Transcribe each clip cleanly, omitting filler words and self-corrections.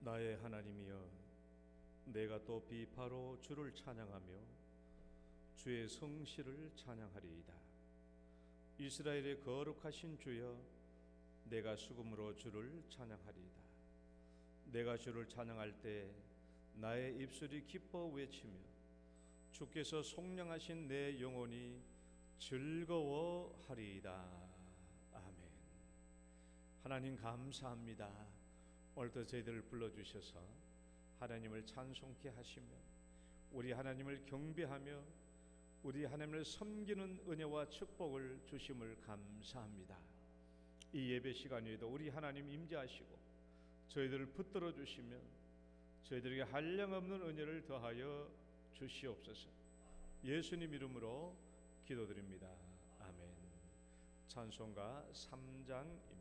나의 하나님이여, 내가 또 비파로 주를 찬양하며 주의 성실을 찬양하리이다. 이스라엘의 거룩하신 주여, 내가 수금으로 주를 찬양하리이다. 내가 주를 찬양할 때 나의 입술이 기뻐 외치며 주께서 속량하신 내 영혼이 즐거워하리이다. 아멘. 하나님 감사합니다. 오늘도 저희들을 불러주셔서 하나님을 찬송케 하시며 우리 하나님을 경배하며 우리 하나님을 섬기는 은혜와 축복을 주심을 감사합니다. 이 예배 시간에도 우리 하나님 임재하시고 저희들을 붙들어 주시며 저희들에게 한량없는 은혜를 더하여 주시옵소서. 예수님 이름으로 기도드립니다. 아멘. 찬송가 3장입니다.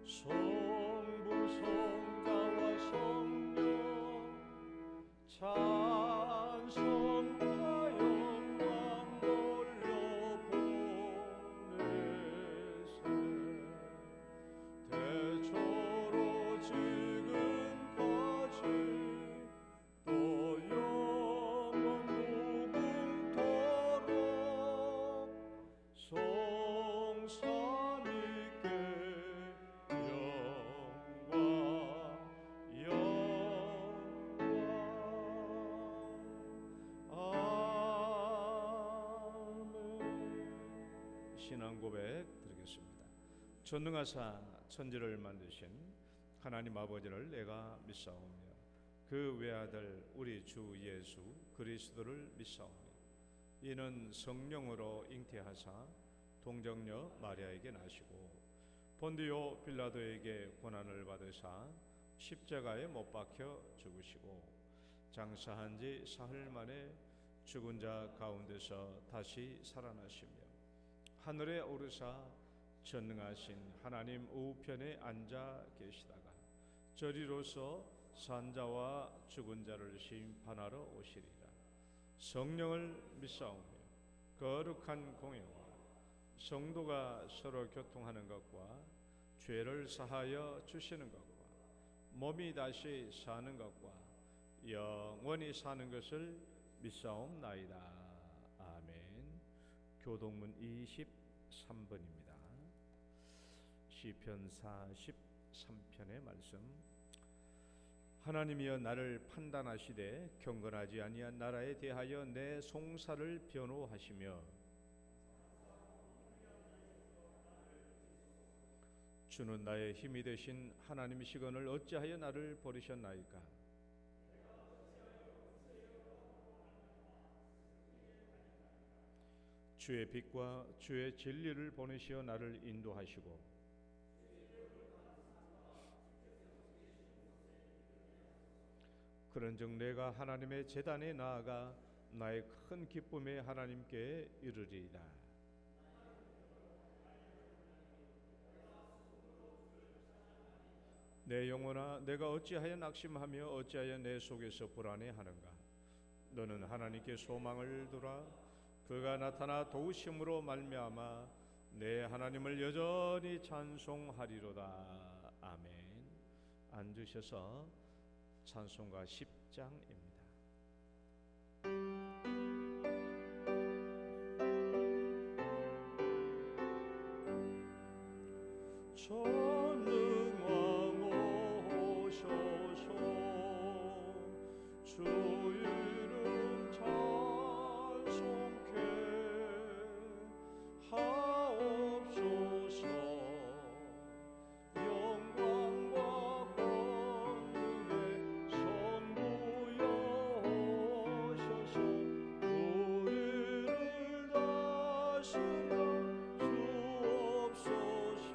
성부 성자와 성령 찬송과 영광 돌려보내세 대초로 지금까지 또 영원 무궁토록 성삼위께 신앙 고백 드리겠습니다. 전능하사 천지를 만드신 하나님 아버지를 내가 믿사오며 그 외아들 우리 주 예수 그리스도를 믿사오니 이는 성령으로 잉태하사 동정녀 마리아에게 나시고 본디오 빌라도에게 고난을 받으사 십자가에 못 박혀 죽으시고 장사한 지 사흘 만에 죽은 자 가운데서 다시 살아나시며 하늘에 오르사 전능하신 하나님 우편에 앉아 계시다가 저리로서 산자와 죽은 자를 심판하러 오시리라. 성령을 믿사오며 거룩한 공예와 성도가 서로 교통하는 것과 죄를 사하여 주시는 것과 몸이 다시 사는 것과 영원히 사는 것을 믿사옵나이다. 아멘. 교동문 23번입니다. 시편 43편의 말씀. 하나님이여 나를 판단하시되 경건하지 아니한 나라에 대하여 내 송사를 변호하시며 주는 나의 힘이 되신 하나님이시거늘 어찌하여 나를 버리셨나이까. 주의 빛과 주의 진리를 보내시어 나를 인도하시고 그런즉 내가 하나님의 제단에 나아가 나의 큰 기쁨에 하나님께 이르리이다. 내 영혼아 내가 어찌하여 낙심하며 어찌하여 내 속에서 불안해하는가. 너는 하나님께 소망을 두라. 그가 나타나 도우심으로 말미암아 내 하나님을 여전히 찬송하리로다. 아멘. 앉으셔서 찬송가 10장입니다. 전능왕 오소서 주 이름 찬송케 하옵소서. 영광과 권능의 선부여오소서. 우리를 다스려 주옵소서.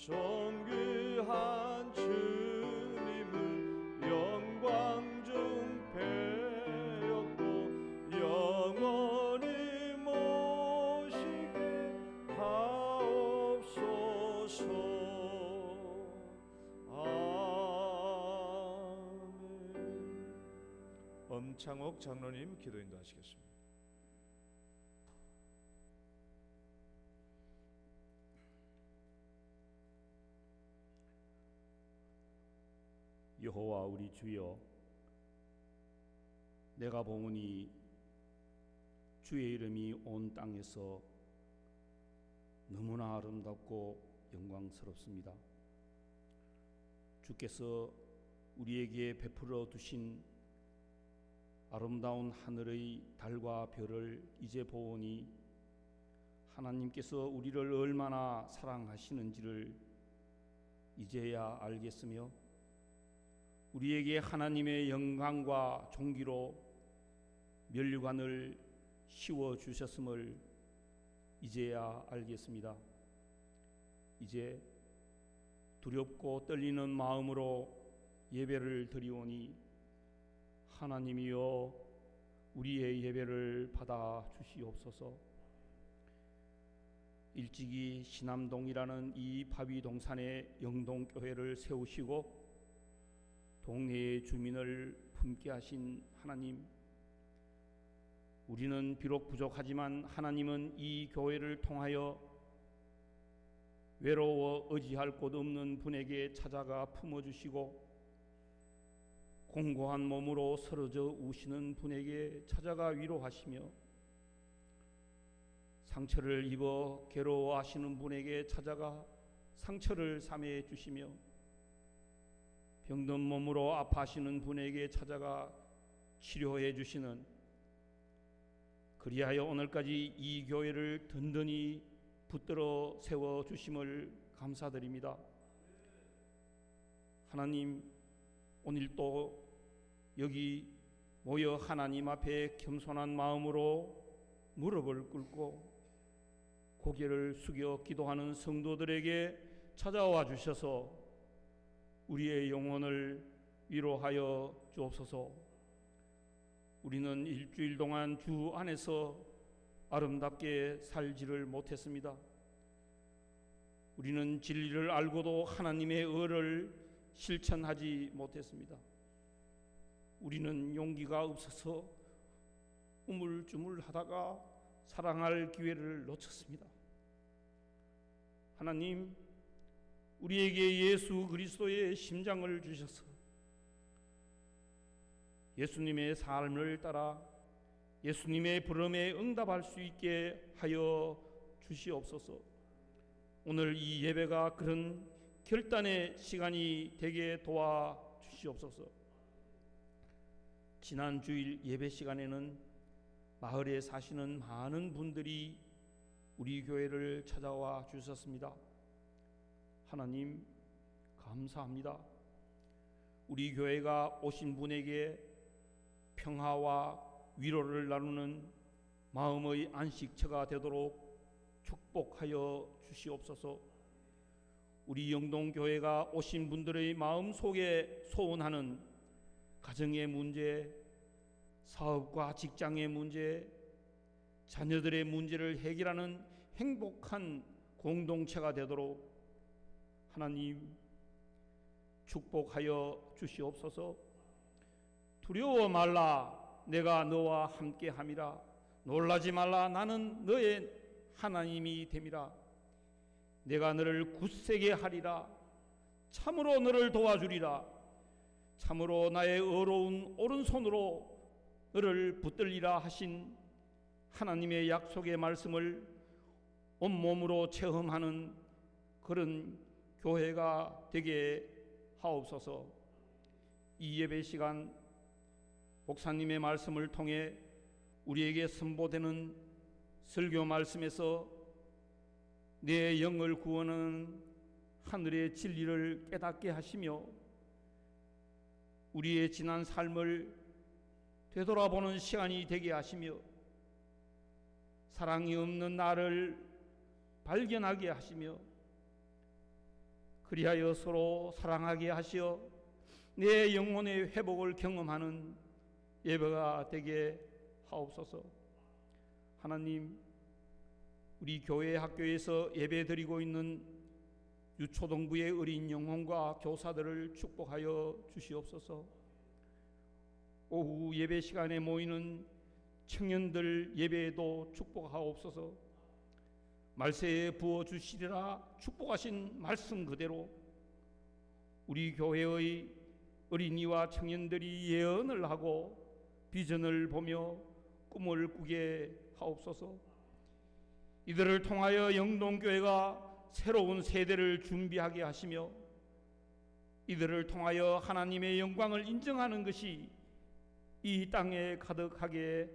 존귀한 주님을 영광 중 배웠고 영원히 모시게 하옵소서. 아멘. 엄창옥 장로님 기도 인도하시겠습니다. 여호와 우리 주여, 내가 보오니 주의 이름이 온 땅에서 너무나 아름답고 영광스럽습니다. 주께서 우리에게 베풀어 두신 아름다운 하늘의 달과 별을 이제 보오니 하나님께서 우리를 얼마나 사랑하시는지를 이제야 알겠으며 우리에게 하나님의 영광과 존귀로 면류관을 씌워 주셨음을 이제야 알겠습니다. 이제 두렵고 떨리는 마음으로 예배를 드리오니 하나님이여 우리의 예배를 받아 주시옵소서. 일찍이 신암동이라는 이 바위동산에 영동교회를 세우시고 동네의 주민을 품게 하신 하나님, 우리는 비록 부족하지만 하나님은 이 교회를 통하여 외로워 의지할 곳 없는 분에게 찾아가 품어주시고 공고한 몸으로 쓰러져 우시는 분에게 찾아가 위로하시며 상처를 입어 괴로워하시는 분에게 찾아가 상처를 사매해 주시며 병든 몸으로 아파하시는 분에게 찾아가 치료해 주시는, 그리하여 오늘까지 이 교회를 든든히 붙들어 세워 주심을 감사드립니다. 하나님, 오늘도 여기 모여 하나님 앞에 겸손한 마음으로 무릎을 꿇고 고개를 숙여 기도하는 성도들에게 찾아와 주셔서 우리의 영혼을 위로하여 주옵소서. 우리는 일주일 동안 주 안에서 아름답게 살지를 못했습니다. 우리는 진리를 알고도 하나님의 의를 실천하지 못했습니다. 우리는 용기가 없어서 우물쭈물하다가 사랑할 기회를 놓쳤습니다. 하나님, 우리에게 예수 그리스도의 심장을 주셔서 예수님의 삶을 따라 예수님의 부름에 응답할 수 있게 하여 주시옵소서. 오늘 이 예배가 그런 결단의 시간이 되게 도와 주시옵소서. 지난 주일 예배 시간에는 마을에 사시는 많은 분들이 우리 교회를 찾아와 주셨습니다. 하나님, 감사합니다. 우리 교회가 오신 분에게 평화와 위로를 나누는 마음의 안식처가 되도록 축복하여 주시옵소서. 우리 영동교회가 오신 분들의 마음속에 소원하는 가정의 문제, 사업과 직장의 문제, 자녀들의 문제를 해결하는 행복한 공동체가 되도록 하나님 축복하여 주시옵소서. 두려워 말라, 내가 너와 함께 함이라. 놀라지 말라, 나는 너의 하나님이 됨이라. 내가 너를 굳세게 하리라. 참으로 너를 도와주리라. 참으로 나의 의로운 오른손으로 너를 붙들리라 하신 하나님의 약속의 말씀을 온몸으로 체험하는 그런 교회가 되게 하옵소서. 이 예배 시간 목사님의 말씀을 통해 우리에게 선보되는 설교 말씀에서 내 영을 구원하는 하늘의 진리를 깨닫게 하시며 우리의 지난 삶을 되돌아보는 시간이 되게 하시며 사랑이 없는 나를 발견하게 하시며 그리하여 서로 사랑하게 하시어 내 영혼의 회복을 경험하는 예배가 되게 하옵소서. 하나님, 우리 교회 학교에서 예배드리고 있는 유초등부의 어린 영혼과 교사들을 축복하여 주시옵소서. 오후 예배 시간에 모이는 청년들 예배에도 축복하옵소서. 말세에 부어주시리라 축복하신 말씀 그대로 우리 교회의 어린이와 청년들이 예언을 하고 비전을 보며 꿈을 꾸게 하옵소서. 이들을 통하여 영동교회가 새로운 세대를 준비하게 하시며 이들을 통하여 하나님의 영광을 인정하는 것이 이 땅에 가득하게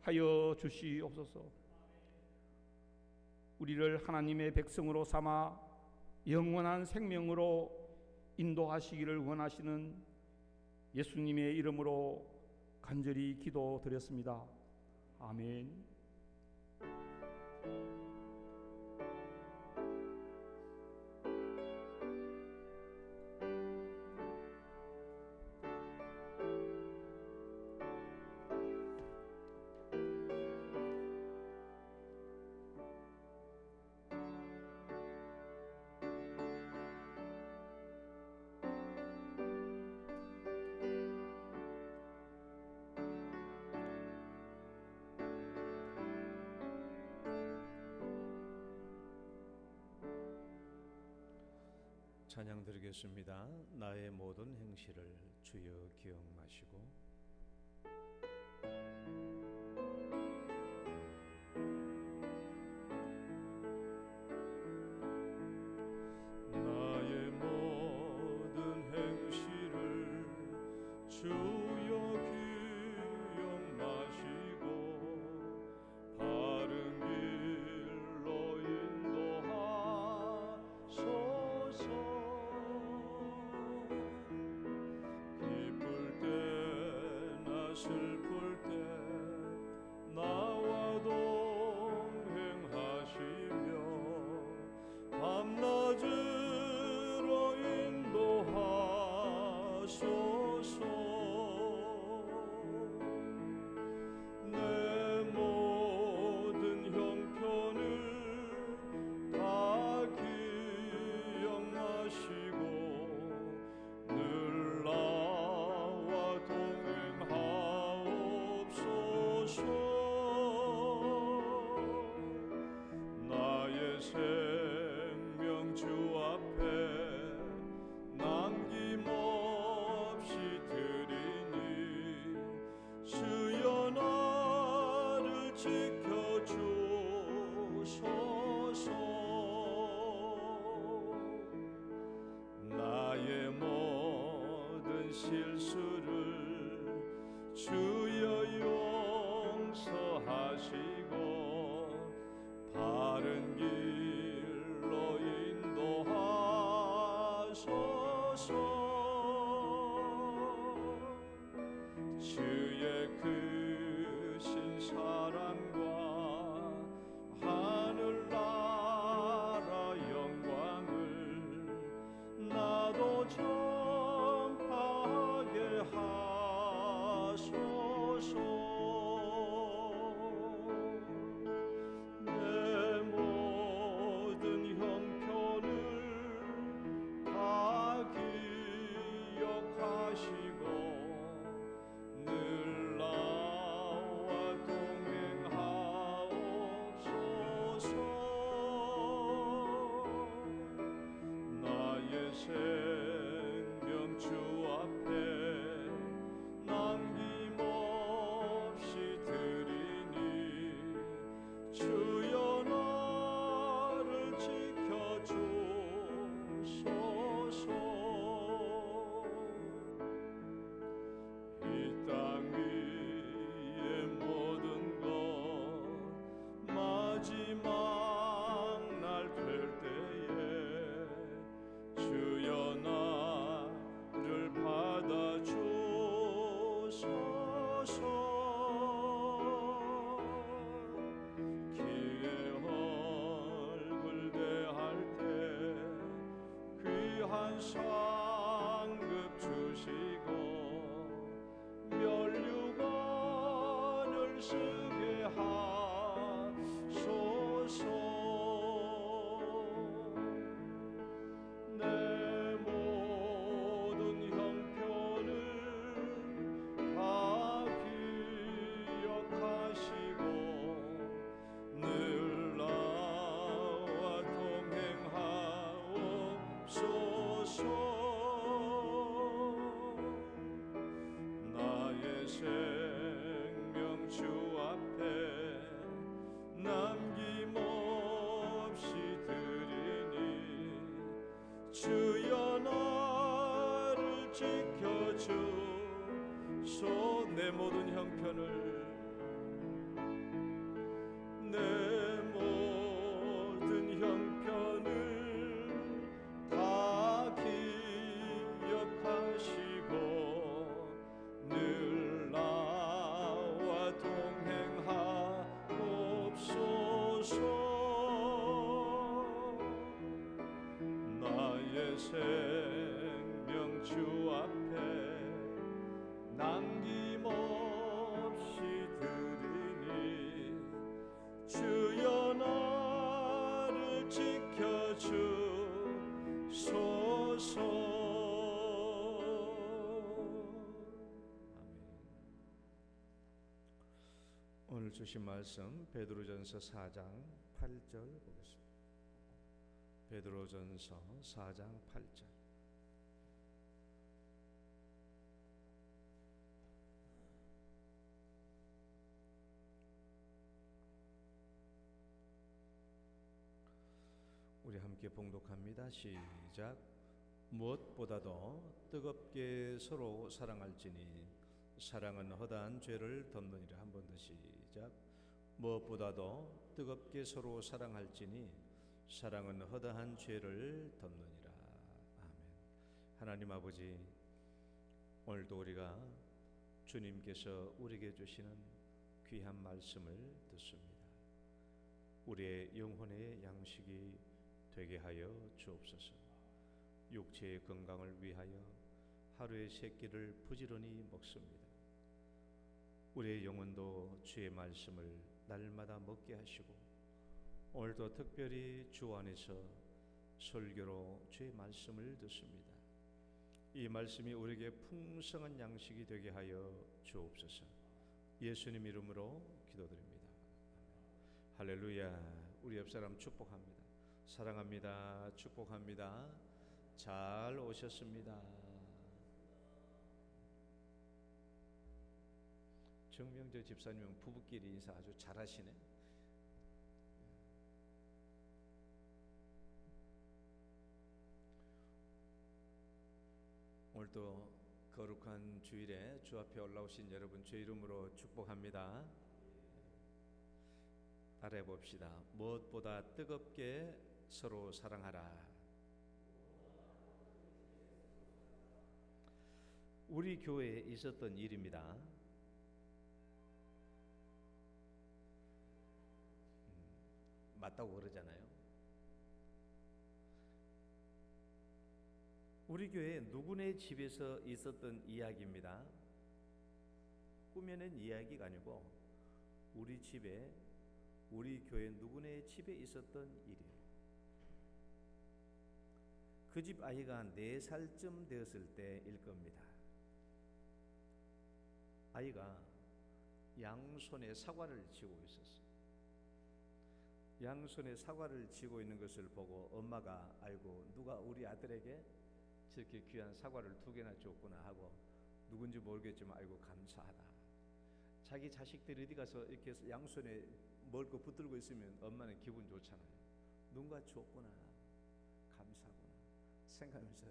하여 주시옵소서. 우리를 하나님의 백성으로 삼아 영원한 생명으로 인도하시기를 원하시는 예수님의 이름으로 간절히 기도드렸습니다. 아멘. 찬양 드리겠습니다. 나의 모든 행실을 주여 기억하시고 나의 모든 행실을 주여 기억하시고 바른 길로 인도하소서. 슬플 때 나와 동행하시며 밤낮으로 인도하소서. 내 모든 형편을 다 기억하시고 늘 나와 동행하옵소서. 나의 생명 주 앞에 남김없이 드리니 주여 나를 지켜주소서. 나의 모든 실수를 주여 용서하시고 바른 길로 인도하소서. 주의 크신 사랑과 하늘나라 영광을 나도 전파하게 하소서. 내 모든 형편을 다 기억하시고 늘 나와 동행하옵소서. 나의 생명 주 앞에 주옵소서. 기회 얼굴 대할 때 귀한 상급 주시고 면류관을 쓰게 하소서. 내 모든 형편을 다 기억하시고 늘 나와 동행하옵소서. 나의 생명 주 앞에 남김없이 드리니 주여 나를 지켜주소. 내 모든 형편을 내 모든 형편을 다 기억하시고 늘 나와 동행하옵소서. 나의 생명 주 앞에 남김없이 드리니 주여 나를 지켜주소서. 오늘 주신 말씀 베드로전서 4장 8절 보겠습니다. 베드로전서 4장 8절. 우리 함께 봉독합니다. 시작. 무엇보다도 뜨겁게 서로 사랑할지니 사랑은 허다한 죄를 덮느니라. 한 번 더 시작. 무엇보다도 뜨겁게 서로 사랑할지니 사랑은 허다한 죄를 덮느니라. 아멘. 하나님 아버지, 오늘도 우리가 주님께서 우리에게 주시는 귀한 말씀을 듣습니다. 우리의 영혼의 양식이 되게 하여 주옵소서. 육체의 건강을 위하여 하루의 세 끼를 부지런히 먹습니다. 우리의 영혼도 주의 말씀을 날마다 먹게 하시고 오늘도 특별히 주 안에서 설교로 주의 말씀을 듣습니다. 이 말씀이 우리에게 풍성한 양식이 되게 하여 주옵소서. 예수님 이름으로 기도드립니다. 할렐루야. 우리 옆사람 축복합니다. 사랑합니다. 축복합니다. 잘 오셨습니다. 정명재 집사님은 부부끼리 인사 아주 잘하시네. 오늘도 거룩한 주일에 주 앞에 올라오신 여러분 주 이름으로 축복합니다. 따라해 봅시다. 무엇보다 뜨겁게 서로 사랑하라. 우리 교회에 있었던 일입니다. 맞다고 그러잖아요. 우리 교회 누구네 집에서 있었던 이야기입니다. 꾸며낸 이야기가 아니고 우리 집에, 우리 교회 누구네 집에 있었던 일이에요. 그 집 아이가 4살쯤 되었을 때일 겁니다. 아이가 양손에 사과를 쥐고 있었어요. 양손에 사과를 쥐고 있는 것을 보고 엄마가 아이고 누가 우리 아들에게 저렇게 귀한 사과를 2개나 줬구나 하고 누군지 모르겠지만 아이고 감사하다. 자기 자식들이 어디 가서 이렇게 양손에 먹을 거 붙들고 있으면 엄마는 기분 좋잖아요. 누군가 줬구나, 감사구나 생각하면서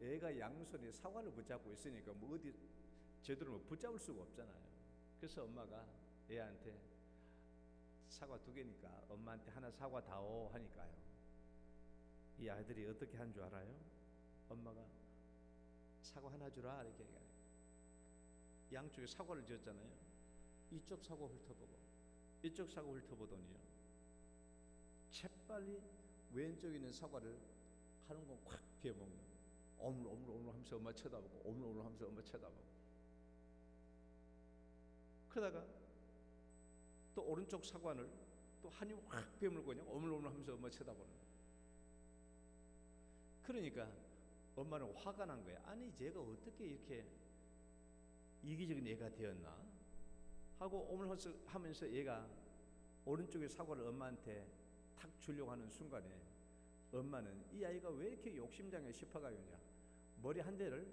애가 양손에 사과를 붙잡고 있으니까 뭐 어디 제대로 뭐 붙잡을 수가 없잖아요. 그래서 엄마가 애한테 사과 2개니까 엄마한테 하나 사과 다오 하니까요. 이 아이들이 어떻게 한 줄 알아요? 엄마가 사과 하나 주라 이렇게 얘기하는 거예요. 양쪽에 사과를 지었잖아요. 이쪽 사과 훑어보고 이쪽 사과 훑어보더니요, 재빨리 왼쪽에 있는 사과를 하는 건 확 베어먹는 거예요. 오물오물 하면서 엄마 쳐다보고, 오물오물 하면서 엄마 쳐다보고. 그러다가 또 오른쪽 사과를 또 한 입 확 베물고 그냥 오물오물 하면서 엄마 쳐다보는 거예요. 그러니까 엄마는 화가 난 거야. 아니 쟤가 어떻게 이렇게 이기적인 애가 되었나 하고 오물하면서 얘가 오른쪽의 사과를 엄마한테 탁 주려고 하는 순간에 엄마는 이 아이가 왜 이렇게 욕심장애 싶어가겠냐, 머리 한 대를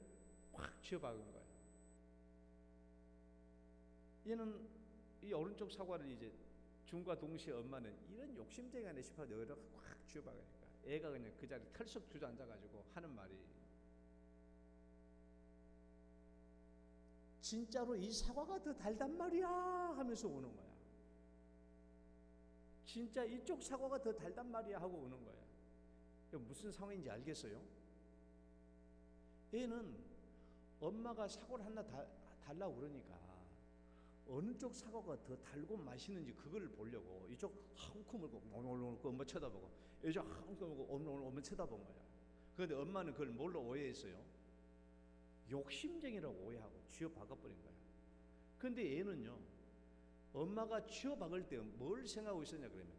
확 쥐어박은 거야. 얘는 이 오른쪽 사과를 이제 준과 동시에 엄마는 이런 욕심쟁이네 싶어 여기다 확 쥐어박으니까 애가 그냥 그 자리에 털썩 주저앉아가지고 하는 말이, 진짜로 이 사과가 더 달단 말이야 하면서 우는 거야. 진짜 이쪽 사과가 더 달단 말이야 하고 우는 거야. 무슨 상황인지 알겠어요? 얘는 엄마가 사과를 하나 달라고 그러니까 어느 쪽 사과가 더 달고 맛있는지 그걸 보려고 이쪽 한코 물고 엄마 쳐다보고, 이쪽 한코 물고 엄마 쳐다본 거야. 그런데 엄마는 그걸 뭘로 오해했어요? 욕심쟁이라고 오해하고 쥐어박아버린 거야. 근데 얘는요, 엄마가 쥐어박을 때 뭘 생각하고 있었냐 그러면,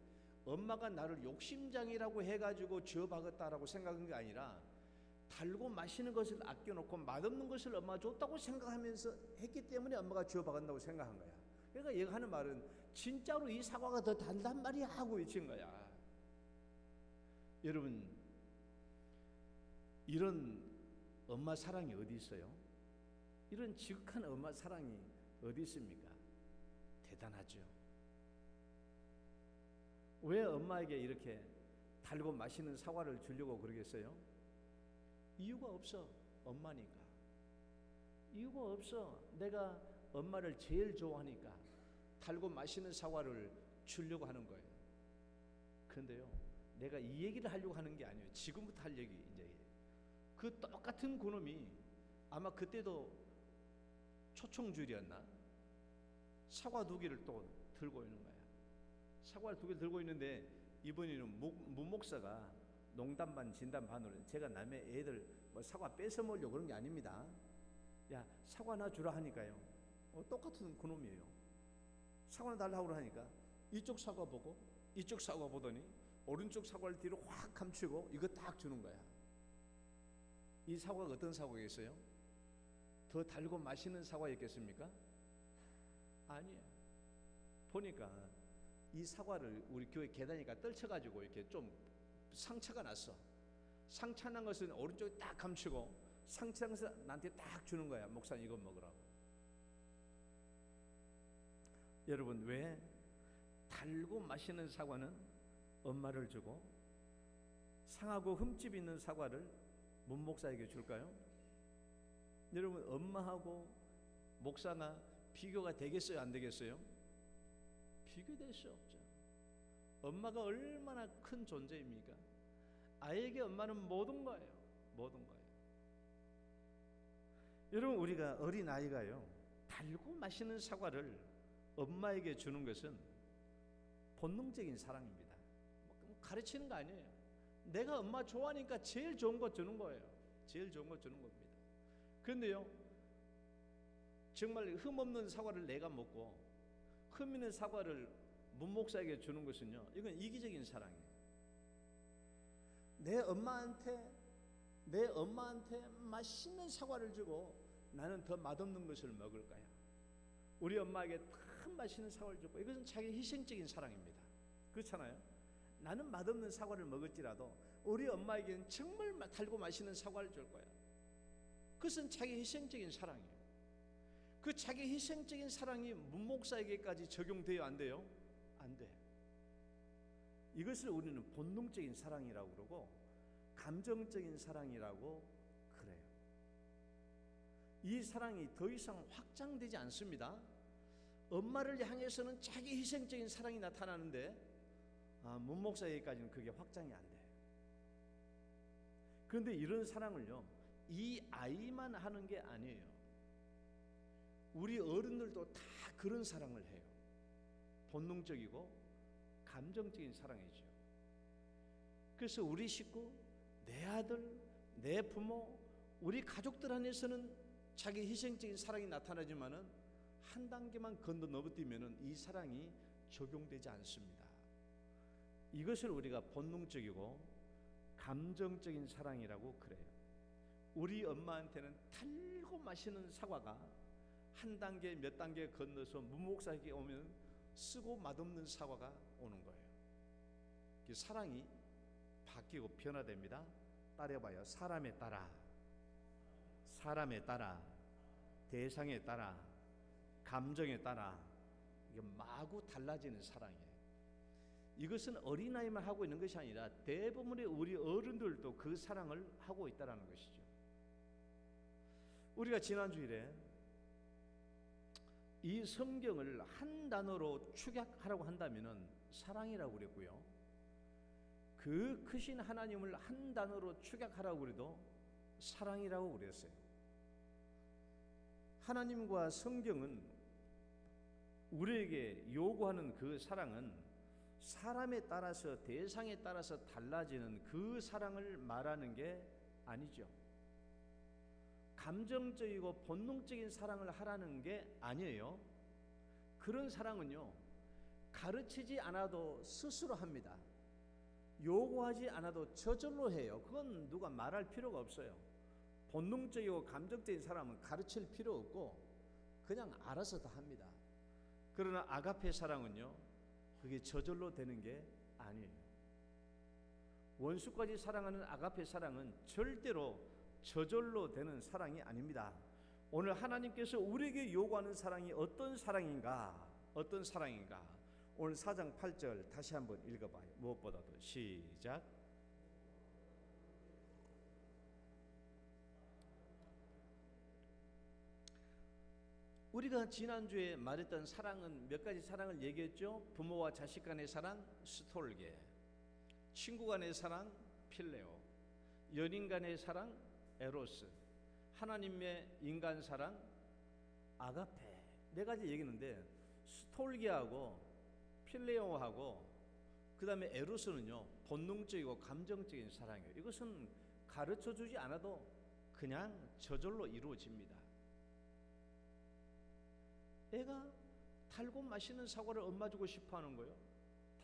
엄마가 나를 욕심쟁이라고 해가지고 쥐어박았다라고 생각한 게 아니라 달고 맛있는 것을 아껴놓고 맛없는 것을 엄마가 줬다고 생각하면서 했기 때문에 엄마가 쥐어박았다고 생각한 거야. 그러니까 얘가 하는 말은 진짜로 이 사과가 더 달단 말이야 하고 외친 거야. 여러분, 이런 엄마 사랑이 어디 있어요? 이런 지극한 엄마 사랑이 어디 있습니까? 대단하죠. 왜 엄마에게 이렇게 달고 맛있는 사과를 주려고 그러겠어요? 이유가 없어. 엄마니까. 이유가 없어. 내가 엄마를 제일 좋아하니까 달고 맛있는 사과를 주려고 하는 거예요. 그런데요, 내가 이 얘기를 하려고 하는 게 아니에요. 지금부터 할 얘기. 이제 그 똑같은 그놈이 아마 그때도 초청줄이었나? 사과 2개를 또 들고 있는 거야. 사과를 2개 들고 있는데 이번에는 문목사가 농담 반 진담 반으로, 제가 남의 애들 뭐 사과 뺏어 먹으려고 그런 게 아닙니다. 야, 사과 하나 주라 하니까요, 똑같은 그놈이에요. 사과 하나 달라고 하니까 이쪽 사과 보고 이쪽 사과 보더니 오른쪽 사과를 뒤로 확 감추고 이거 딱 주는 거야. 이 사과가 어떤 사과겠어요? 더 달고 맛있는 사과였겠습니까? 아니에요. 보니까 이 사과를 우리 교회 계단이니까 떨쳐가지고 이렇게 좀 상처가 났어. 상처 난 것은 오른쪽에 딱 감추고 상처나서 나한테 딱 주는 거야. 목사님 이거 먹으라고. 여러분, 왜 달고 맛있는 사과는 엄마를 주고 상하고 흠집 있는 사과를 문목사에게 줄까요? 여러분, 엄마하고 목사가 비교가 되겠어요? 안 되겠어요? 비교될 수 없죠. 엄마가 얼마나 큰 존재입니까? 아이에게 엄마는 모든 거예요. 모든 거예요. 여러분, 우리가 어린 아이가요, 달고 맛있는 사과를 엄마에게 주는 것은 본능적인 사랑입니다. 가르치는 거 아니에요. 내가 엄마 좋아하니까 제일 좋은 거 주는 거예요. 제일 좋은 거 주는 겁니다. 그런데요, 정말 흠없는 사과를 내가 먹고 흠 있는 사과를 문목사에게 주는 것은요, 이건 이기적인 사랑이에요. 내 엄마한테 맛있는 사과를 주고 나는 더 맛없는 것을 먹을 거야. 우리 엄마에게 딱 맛있는 사과를 주고, 이것은 자기 희생적인 사랑입니다. 그렇잖아요? 나는 맛없는 사과를 먹을지라도 우리 엄마에게는 정말 달고 맛있는 사과를 줄 거야. 그것은 자기 희생적인 사랑이에요. 그 자기 희생적인 사랑이 문목사에게까지 적용돼요, 안 돼요? 안 돼. 이것을 우리는 본능적인 사랑이라고 그러고 감정적인 사랑이라고 그래요. 이 사랑이 더 이상 확장되지 않습니다. 엄마를 향해서는 자기 희생적인 사랑이 나타나는데 문목사에게까지는 그게 확장이 안 돼요. 그런데 이런 사랑을요, 이 아이만 하는 게 아니에요. 우리 어른들도 다 그런 사랑을 해요. 본능적이고 감정적인 사랑이죠. 그래서 우리 식구, 내 아들, 내 부모, 우리 가족들 안에서는 자기 희생적인 사랑이 나타나지만은 한 단계만 건너 넘어뛰면은 이 사랑이 적용되지 않습니다. 이것을 우리가 본능적이고 감정적인 사랑이라고 그래요. 우리 엄마한테는 달고 맛있는 사과가 한 단계 몇 단계 건너서 무목사에게 오면 쓰고 맛없는 사과가 오는 거예요. 사랑이 바뀌고 변화됩니다. 따라해봐요. 사람에 따라, 대상에 따라, 감정에 따라 이게 마구 달라지는 사랑이에요. 이것은 어린아이만 하고 있는 것이 아니라 대부분의 우리 어른들도 그 사랑을 하고 있다는 것이죠. 우리가 지난주일에 이 성경을 한 단어로 축약하라고 한다면 사랑이라고 그랬고요, 그 크신 하나님을 한 단어로 축약하라고 그래도 사랑이라고 그랬어요. 하나님과 성경은 우리에게 요구하는 그 사랑은 사람에 따라서, 대상에 따라서 달라지는 그 사랑을 말하는 게 아니죠. 감정적이고 본능적인 사랑을 하라는 게 아니에요. 그런 사랑은요, 가르치지 않아도 스스로 합니다. 요구하지 않아도 저절로 해요. 그건 누가 말할 필요가 없어요. 본능적이고 감정적인 사람은 가르칠 필요 없고 그냥 알아서 다 합니다. 그러나 아가페 사랑은요, 그게 저절로 되는 게 아니에요. 원수까지 사랑하는 아가페 사랑은 절대로 저절로 되는 사랑이 아닙니다. 오늘 하나님께서 우리에게 요구하는 사랑이 어떤 사랑인가? 오늘 4장 8절 다시 한번 읽어봐요. 무엇보다도 시작. 우리가 지난주에 말했던 사랑은 몇 가지 사랑을 얘기했죠. 부모와 자식 간의 사랑, 스톨게, 친구 간의 사랑, 필레오, 연인 간의 사랑, 에로스, 하나님의 인간 사랑, 아가페. 네 가지 얘기했는데 스톨게하고 필레오하고 그 다음에 에로스는요, 본능적이고 감정적인 사랑이에요. 이것은 가르쳐주지 않아도 그냥 저절로 이루어집니다. 애가 달고 맛있는 사과를 엄마 주고 싶어 하는 거예요.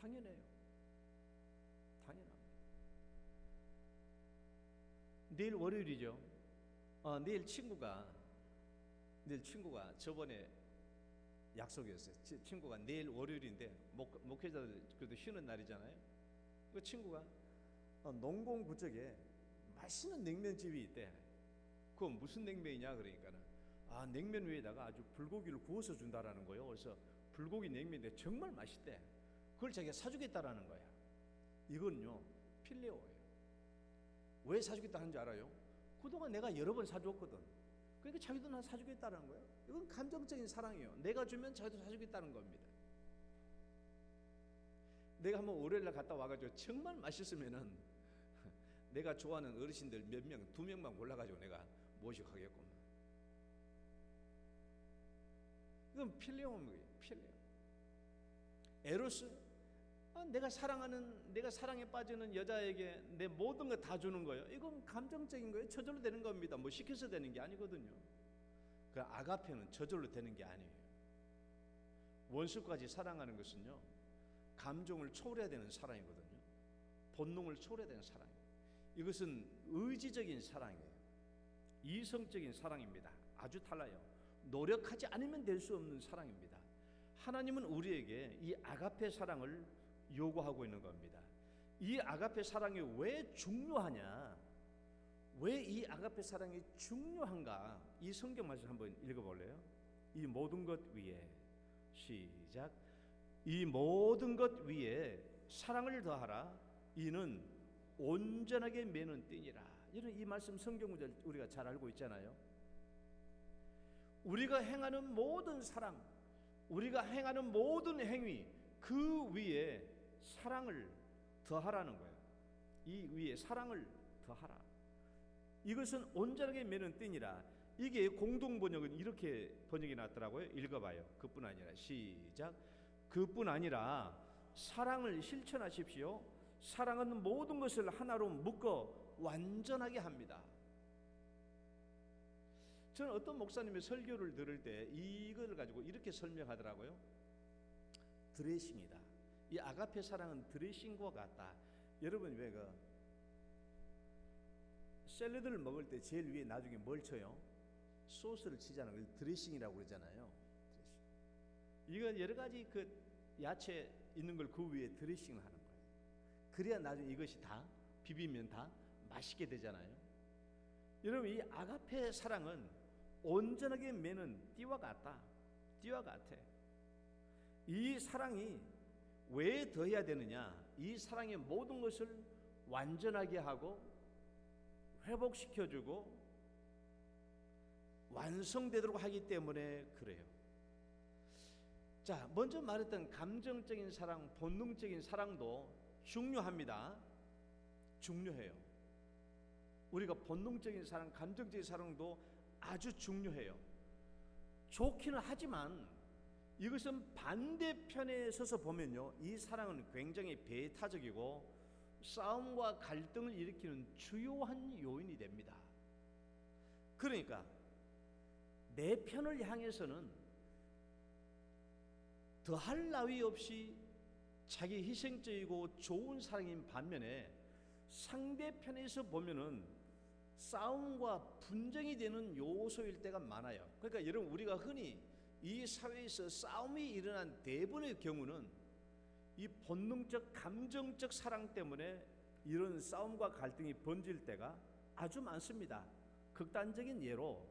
당연해요. 당연합니다. 내일 월요일이죠. 내일 친구가 저번에 약속이었어요. 친구가 내일 월요일인데 목회자들 그래도 쉬는 날이잖아요. 그 친구가 농공구적에 맛있는 냉면집이 있대. 그건 무슨 냉면이냐 그러니까는 냉면 위에다가 아주 불고기를 구워서 준다라는 거예요. 그래서 불고기 냉면인데 정말 맛있대. 그걸 자기가 사주겠다라는 거야. 이건요, 필레오예요. 왜 사주겠다 하는지 알아요? 그동안 내가 여러 번 사줬거든. 그러니까 자기도 나 사주겠다는 거예요. 이건 감정적인 사랑이에요. 내가 주면 자기도 사주겠다는 겁니다. 내가 한번 월요일날 갔다 와가지고 정말 맛있으면은 내가 좋아하는 어르신들 몇 명, 2명만 골라가지고 내가 모시고 가겠구만. 이건 필레오입니다. 필레오. 에로스, 내가 사랑에 빠지는 여자에게 내 모든 거 다 주는 거예요. 이건 감정적인 거예요. 저절로 되는 겁니다. 뭐 시켜서 되는 게 아니거든요. 그 아가페는 저절로 되는 게 아니에요. 원수까지 사랑하는 것은요, 감정을 초월해야 되는 사랑이거든요. 본능을 초월해야 되는 사랑이에요. 이것은 의지적인 사랑이에요. 이성적인 사랑입니다. 아주 달라요. 노력하지 않으면 될 수 없는 사랑입니다. 하나님은 우리에게 이 아가페 사랑을 요구하고 있는 겁니다. 이 아가페 사랑이 왜 중요하냐? 왜 이 아가페 사랑이 중요한가? 이 성경 말씀 한번 읽어볼래요? 이 모든 것 위에, 시작. 이 모든 것 위에 사랑을 더하라. 이는 온전하게 매는 띠니라. 이런 이 말씀 성경 구절 우리가 잘 알고 있잖아요. 우리가 행하는 모든 사랑, 우리가 행하는 모든 행위, 그 위에 사랑을 더하라는 거예요. 이 위에 사랑을 더하라. 이것은 온전하게 매는 띠니라. 이게 공동 번역은 이렇게 번역이 났더라고요. 읽어봐요. 그뿐 아니라 시작. 그뿐 아니라 사랑을 실천하십시오. 사랑은 모든 것을 하나로 묶어 완전하게 합니다. 저는 어떤 목사님의 설교를 들을 때 이걸 가지고 이렇게 설명하더라고요. 드레싱이다. 이 아가페 사랑은 드레싱과 같다. 여러분 왜 그 샐러드를 먹을 때 제일 위에 나중에 뭘 쳐요? 소스를 치잖아요. 그걸 드레싱이라고 그러잖아요. 이건 여러 가지 그 야채 있는 걸 그 위에 드레싱을 하는 거예요. 그래야 나중에 이것이 다 비비면 다 맛있게 되잖아요. 여러분 이 아가페 사랑은 온전하게 매는 띠와 같다. 띠와 같아. 이 사랑이 왜 더해야 되느냐? 이 사랑의 모든 것을 완전하게 하고 회복시켜주고 완성되도록 하기 때문에 그래요. 자, 먼저 말했던 감정적인 사랑, 본능적인 사랑도 중요합니다. 중요해요. 우리가 본능적인 사랑, 감정적인 사랑도 아주 중요해요. 좋기는 하지만 이것은 반대편에 서서 보면요, 이 사랑은 굉장히 배타적이고 싸움과 갈등을 일으키는 주요한 요인이 됩니다. 그러니까 내 편을 향해서는 더할 나위 없이 자기 희생적이고 좋은 사랑인 반면에 상대편에서 보면은 싸움과 분쟁이 되는 요소일 때가 많아요. 그러니까 여러분 우리가 흔히 이 사회에서 싸움이 일어난 대부분의 경우는 이 본능적 감정적 사랑 때문에 이런 싸움과 갈등이 번질 때가 아주 많습니다. 극단적인 예로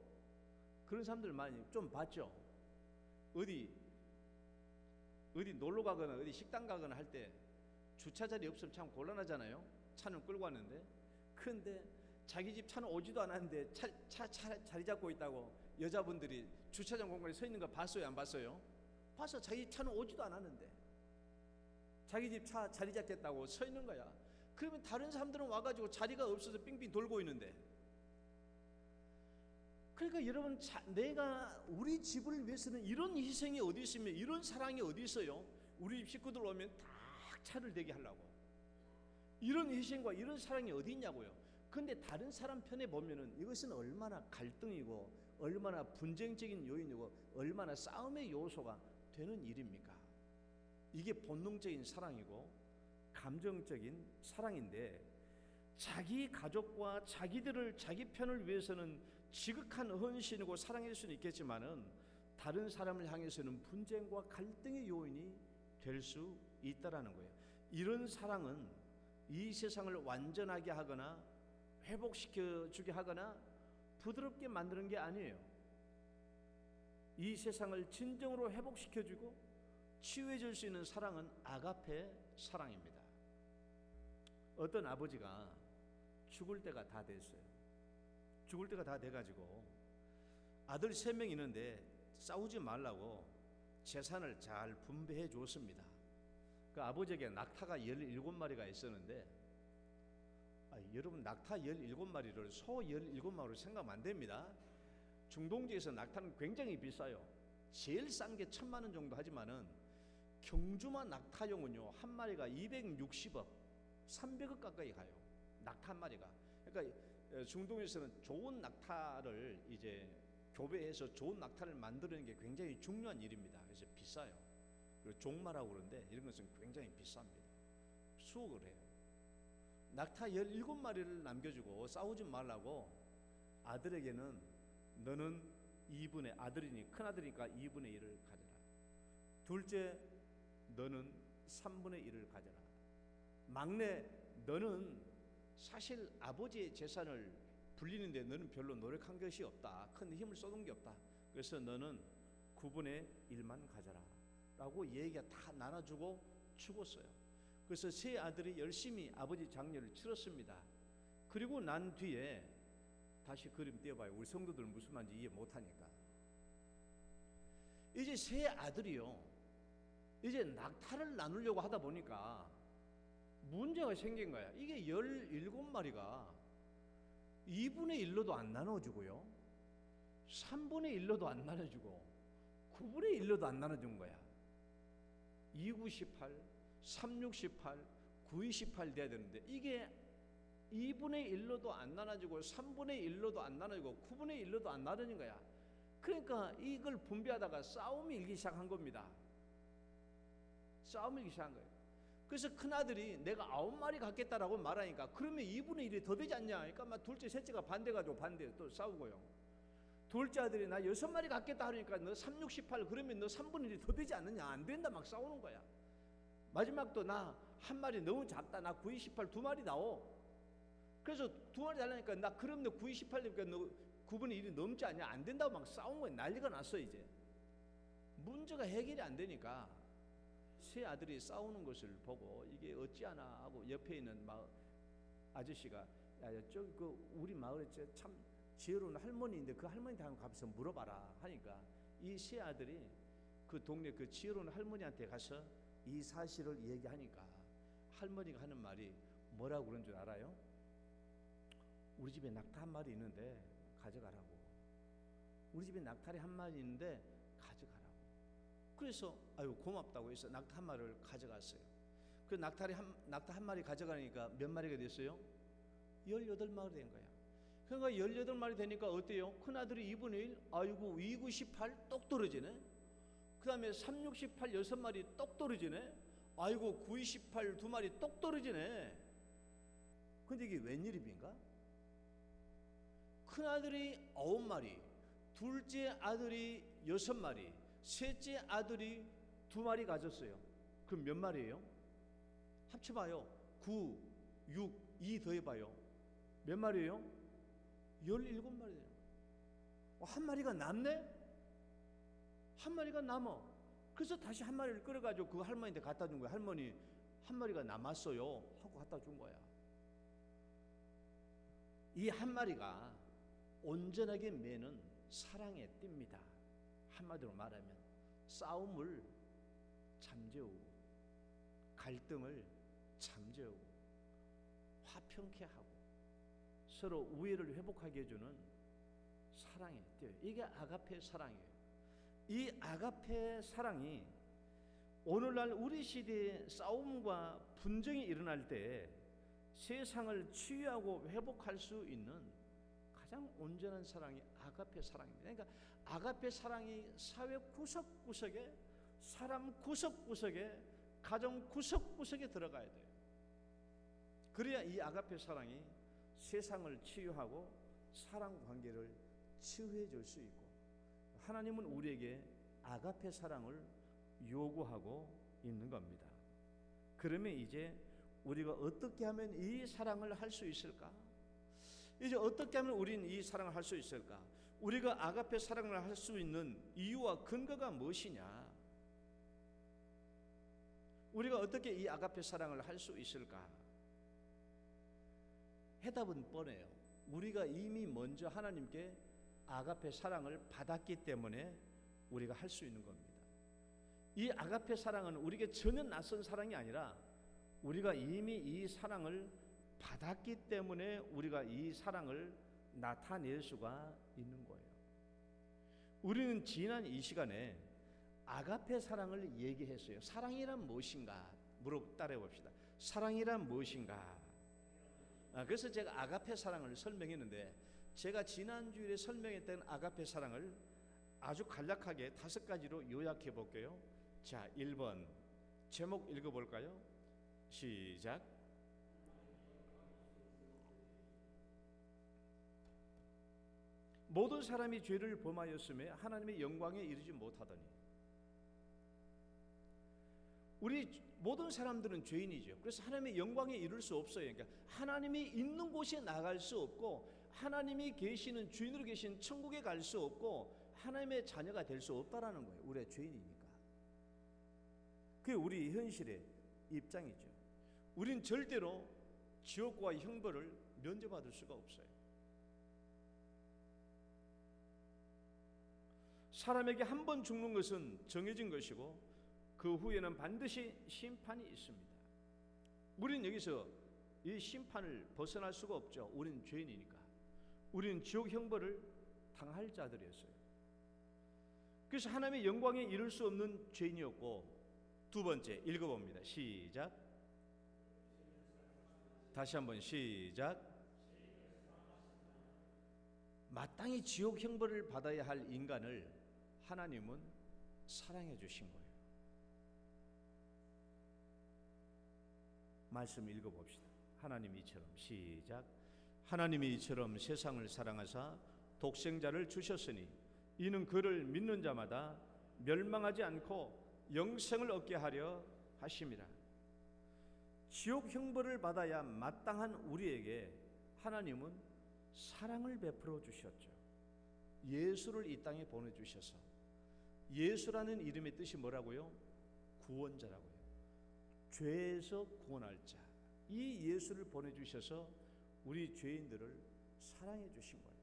그런 사람들 많이 좀 봤죠. 어디 놀러 가거나 어디 식당 가거나 할 때 주차 자리 없으면 참 곤란하잖아요. 차는 끌고 왔는데 근데 자기 집 차는 오지도 않았는데 차 자리 잡고 있다고 여자분들이 주차장 공간에 서 있는 거 봤어요? 안 봤어요? 봤어. 자기 차는 오지도 않았는데 자기 집 차 자리 잡겠다고 서 있는 거야. 그러면 다른 사람들은 와가지고 자리가 없어서 빙빙 돌고 있는데, 그러니까 여러분 내가 우리 집을 위해서는 이런 희생이 어디 있으면 이런 사랑이 어디 있어요? 우리 집 식구들 오면 딱 차를 대게 하려고 이런 희생과 이런 사랑이 어디 있냐고요. 근데 다른 사람 편에 보면은 이것은 얼마나 갈등이고 얼마나 분쟁적인 요인이고 얼마나 싸움의 요소가 되는 일입니까? 이게 본능적인 사랑이고 감정적인 사랑인데, 자기 가족과 자기들을 자기 편을 위해서는 지극한 헌신이고 사랑일 수는 있겠지만은 다른 사람을 향해서는 분쟁과 갈등의 요인이 될 수 있다라는 거예요. 이런 사랑은 이 세상을 완전하게 하거나 회복시켜 주게 하거나 부드럽게 만드는 게 아니에요. 이 세상을 진정으로 회복시켜 주고 치유해 줄 수 있는 사랑은 아가페 사랑입니다. 어떤 아버지가 죽을 때가 다 됐어요. 죽을 때가 다 돼가지고 아들 3명 있는데 싸우지 말라고 재산을 잘 분배해 줬습니다. 그 아버지에게 낙타가 17마리가 있었는데, 여러분 낙타 17마리를 소 17마리로 생각하면 안 됩니다. 중동지에서 낙타는 굉장히 비싸요. 제일 싼 게 1,000만 원 정도 하지만은 경주마 낙타용은요 한 마리가 260억 300억 가까이 가요. 낙타 한 마리가. 그러니까 중동에서는 좋은 낙타를 이제 교배해서 좋은 낙타를 만드는 게 굉장히 중요한 일입니다. 그래서 비싸요. 그리고 종마라고 그러는데 이런 것은 굉장히 비쌉니다. 수억을 해요. 낙타 17마리를 남겨주고 싸우지 말라고 아들에게는 너는 2분의 아들이니 큰아들이니까 2분의 1을 가져라. 둘째 너는 3분의 1을 가져라. 막내 너는 사실 아버지의 재산을 불리는데 너는 별로 노력한 것이 없다. 큰 힘을 쏟은 게 없다. 그래서 너는 9분의 1만 가져라 라고 얘기가 다 나눠주고 죽었어요. 그래서 세 아들이 열심히 아버지 장례를 치렀습니다. 그리고 난 뒤에 다시 그림 띄워봐요. 우리 성도들은 무슨 말인지 이해 못하니까. 이제 세 아들이요 이제 낙타를 나누려고 하다 보니까 문제가 생긴 거야. 이게 17마리가 2분의 1로도 안 나눠주고요 3분의 1로도 안 나눠주고 9분의 1로도 안 나눠준 거야. 2, 9, 18, 3, 6, 18, 9, 2, 18 돼야 되는데 이게 2분의 1로도 안 나눠주고 3분의 1로도 안 나눠주고 9분의 1로도 안 나눠진 거야. 그러니까 이걸 분배하다가 싸움이 일기 시작한 겁니다. 싸움이 일기 시작한 거예요. 그래서 큰아들이 내가 9마리 갖겠다라고 말하니까 그러면 2분의 1이 더 되지 않냐. 그러니까 막 둘째 셋째가 반대가지고 반대 또 싸우고요. 둘째 아들이 나 6마리 갖겠다 하니까 너 3, 6, 18 그러면 너 3분의 1이 더 되지 않느냐. 안 된다 막 싸우는 거야. 마지막도 나 한 마리 너무 작다. 나 9, 2, 18 2마리 나오. 그래서 2마리 달라니까 나 그럼 너 9, 2, 18이니까 너 9분의 1이 넘지 않냐. 안 된다고 막 싸운 거야. 난리가 났어. 이제 문제가 해결이 안 되니까 세 아들이 싸우는 것을 보고 이게 어찌하나 하고 옆에 있는 아저씨가 야 저기 그 우리 마을에 참 지혜로운 할머니인데 그 할머니한테 한번 가서 물어봐라 하니까 이 세 아들이 그 동네 그 지혜로운 할머니한테 가서 이 사실을 얘기하니까 할머니가 하는 말이 뭐라고 그런 줄 알아요? 우리 집에 낙타 한 마리 있는데 가져가라고. 우리 집에 낙타리 한 마리 있는데 가져가라고. 그래서 아유 고맙다고 해서 낙타 한 마리를 가져갔어요. 그 낙타 한 마리 가져가니까 몇 마리가 됐어요? 18마리 된 거야. 그러니까 18마리 되니까 어때요? 큰아들이 2분의 1, 아이고 2, 9, 18 똑 떨어지네. 그 다음에 3, 6, 18 6마리 똑 떨어지네. 아이고 9, 2, 18 2마리 똑 떨어지네. 근데 이게 웬일입니까? 큰아들이 9마리, 둘째 아들이 6마리, 셋째 아들이 2마리 가졌어요. 그럼 몇 마리예요? 합쳐봐요. 9, 6, 2 더해봐요. 몇 마리예요? 17마리예요. 한 마리가 남네? 한 마리가 남어. 그래서 다시 한 마리를 끌어가지고 그 할머니한테 갖다 준 거야. 할머니 한 마리가 남았어요 하고 갖다 준 거야. 이 한 마리가 온전하게 매는 사랑의 띠입니다. 한마디로 말하면 싸움을 잠재우고 갈등을 잠재우고 화평케 하고 서로 우애를 회복하게 해주는 사랑의 띠예요. 이게 아가페 사랑이에요. 이 아가페 사랑이 오늘날 우리 시대에 싸움과 분쟁이 일어날 때 세상을 치유하고 회복할 수 있는 가장 온전한 사랑이 아가페 사랑입니다. 그러니까 아가페 사랑이 사회 구석구석에, 사람 구석구석에, 가정 구석구석에 들어가야 돼요. 그래야 이 아가페 사랑이 세상을 치유하고 사랑 관계를 치유해 줄 수 있고, 하나님은 우리에게 아가페 사랑을 요구하고 있는 겁니다. 그러면 이제 우리가 어떻게 하면 이 사랑을 할 수 있을까? 이제 어떻게 하면 우리는 이 사랑을 할 수 있을까? 우리가 아가페 사랑을 할 수 있는 이유와 근거가 무엇이냐? 우리가 어떻게 이 아가페 사랑을 할 수 있을까? 해답은 뻔해요. 우리가 이미 먼저 하나님께 아가페 사랑을 받았기 때문에 우리가 할 수 있는 겁니다. 이 아가페 사랑은 우리에게 전혀 낯선 사랑이 아니라 우리가 이미 이 사랑을 받았기 때문에 우리가 이 사랑을 나타낼 수가 있는 거예요. 우리는 지난 이 시간에 아가페 사랑을 얘기했어요. 사랑이란 무엇인가? 따라해 봅시다. 사랑이란 무엇인가? 그래서 제가 아가페 사랑을 설명했는데, 제가 지난주에 설명했던 아가페 사랑을 아주 간략하게 5가지로 요약해 볼게요. 자, 1번 제목 읽어볼까요? 시작. 모든 사람이 죄를 범하였음에 하나님의 영광에 이르지 못하더니. 우리 모든 사람들은 죄인이죠. 그래서 하나님의 영광에 이룰 수 없어요. 그러니까 하나님이 있는 곳에 나갈 수 없고, 하나님이 계시는 주인으로 계신 천국에 갈 수 없고, 하나님의 자녀가 될 수 없다라는 거예요. 우리가 죄인이니까. 그게 우리 현실의 입장이죠. 우린 절대로 지옥과 형벌을 면제받을 수가 없어요. 사람에게 한 번 죽는 것은 정해진 것이고 그 후에는 반드시 심판이 있습니다. 우린 여기서 이 심판을 벗어날 수가 없죠. 우린 죄인이니까. 우린 지옥 형벌을 당할 자들이었어요. 그래서 하나님의 영광에 이를 수 없는 죄인이었고, 두 번째 읽어봅니다. 시작. 다시 한번 시작. 마땅히 지옥 형벌을 받아야 할 인간을 하나님은 사랑해 주신 거예요. 말씀 읽어봅시다. 하나님이 이처럼 시작. 하나님이 이처럼 세상을 사랑하사 독생자를 주셨으니 이는 그를 믿는 자마다 멸망하지 않고 영생을 얻게 하려 하심이라. 지옥 형벌을 받아야 마땅한 우리에게 하나님은 사랑을 베풀어 주셨죠. 예수를 이 땅에 보내주셔서, 예수라는 이름의 뜻이 뭐라고요? 구원자라고요. 죄에서 구원할 자. 이 예수를 보내주셔서 우리 죄인들을 사랑해 주신 거예요.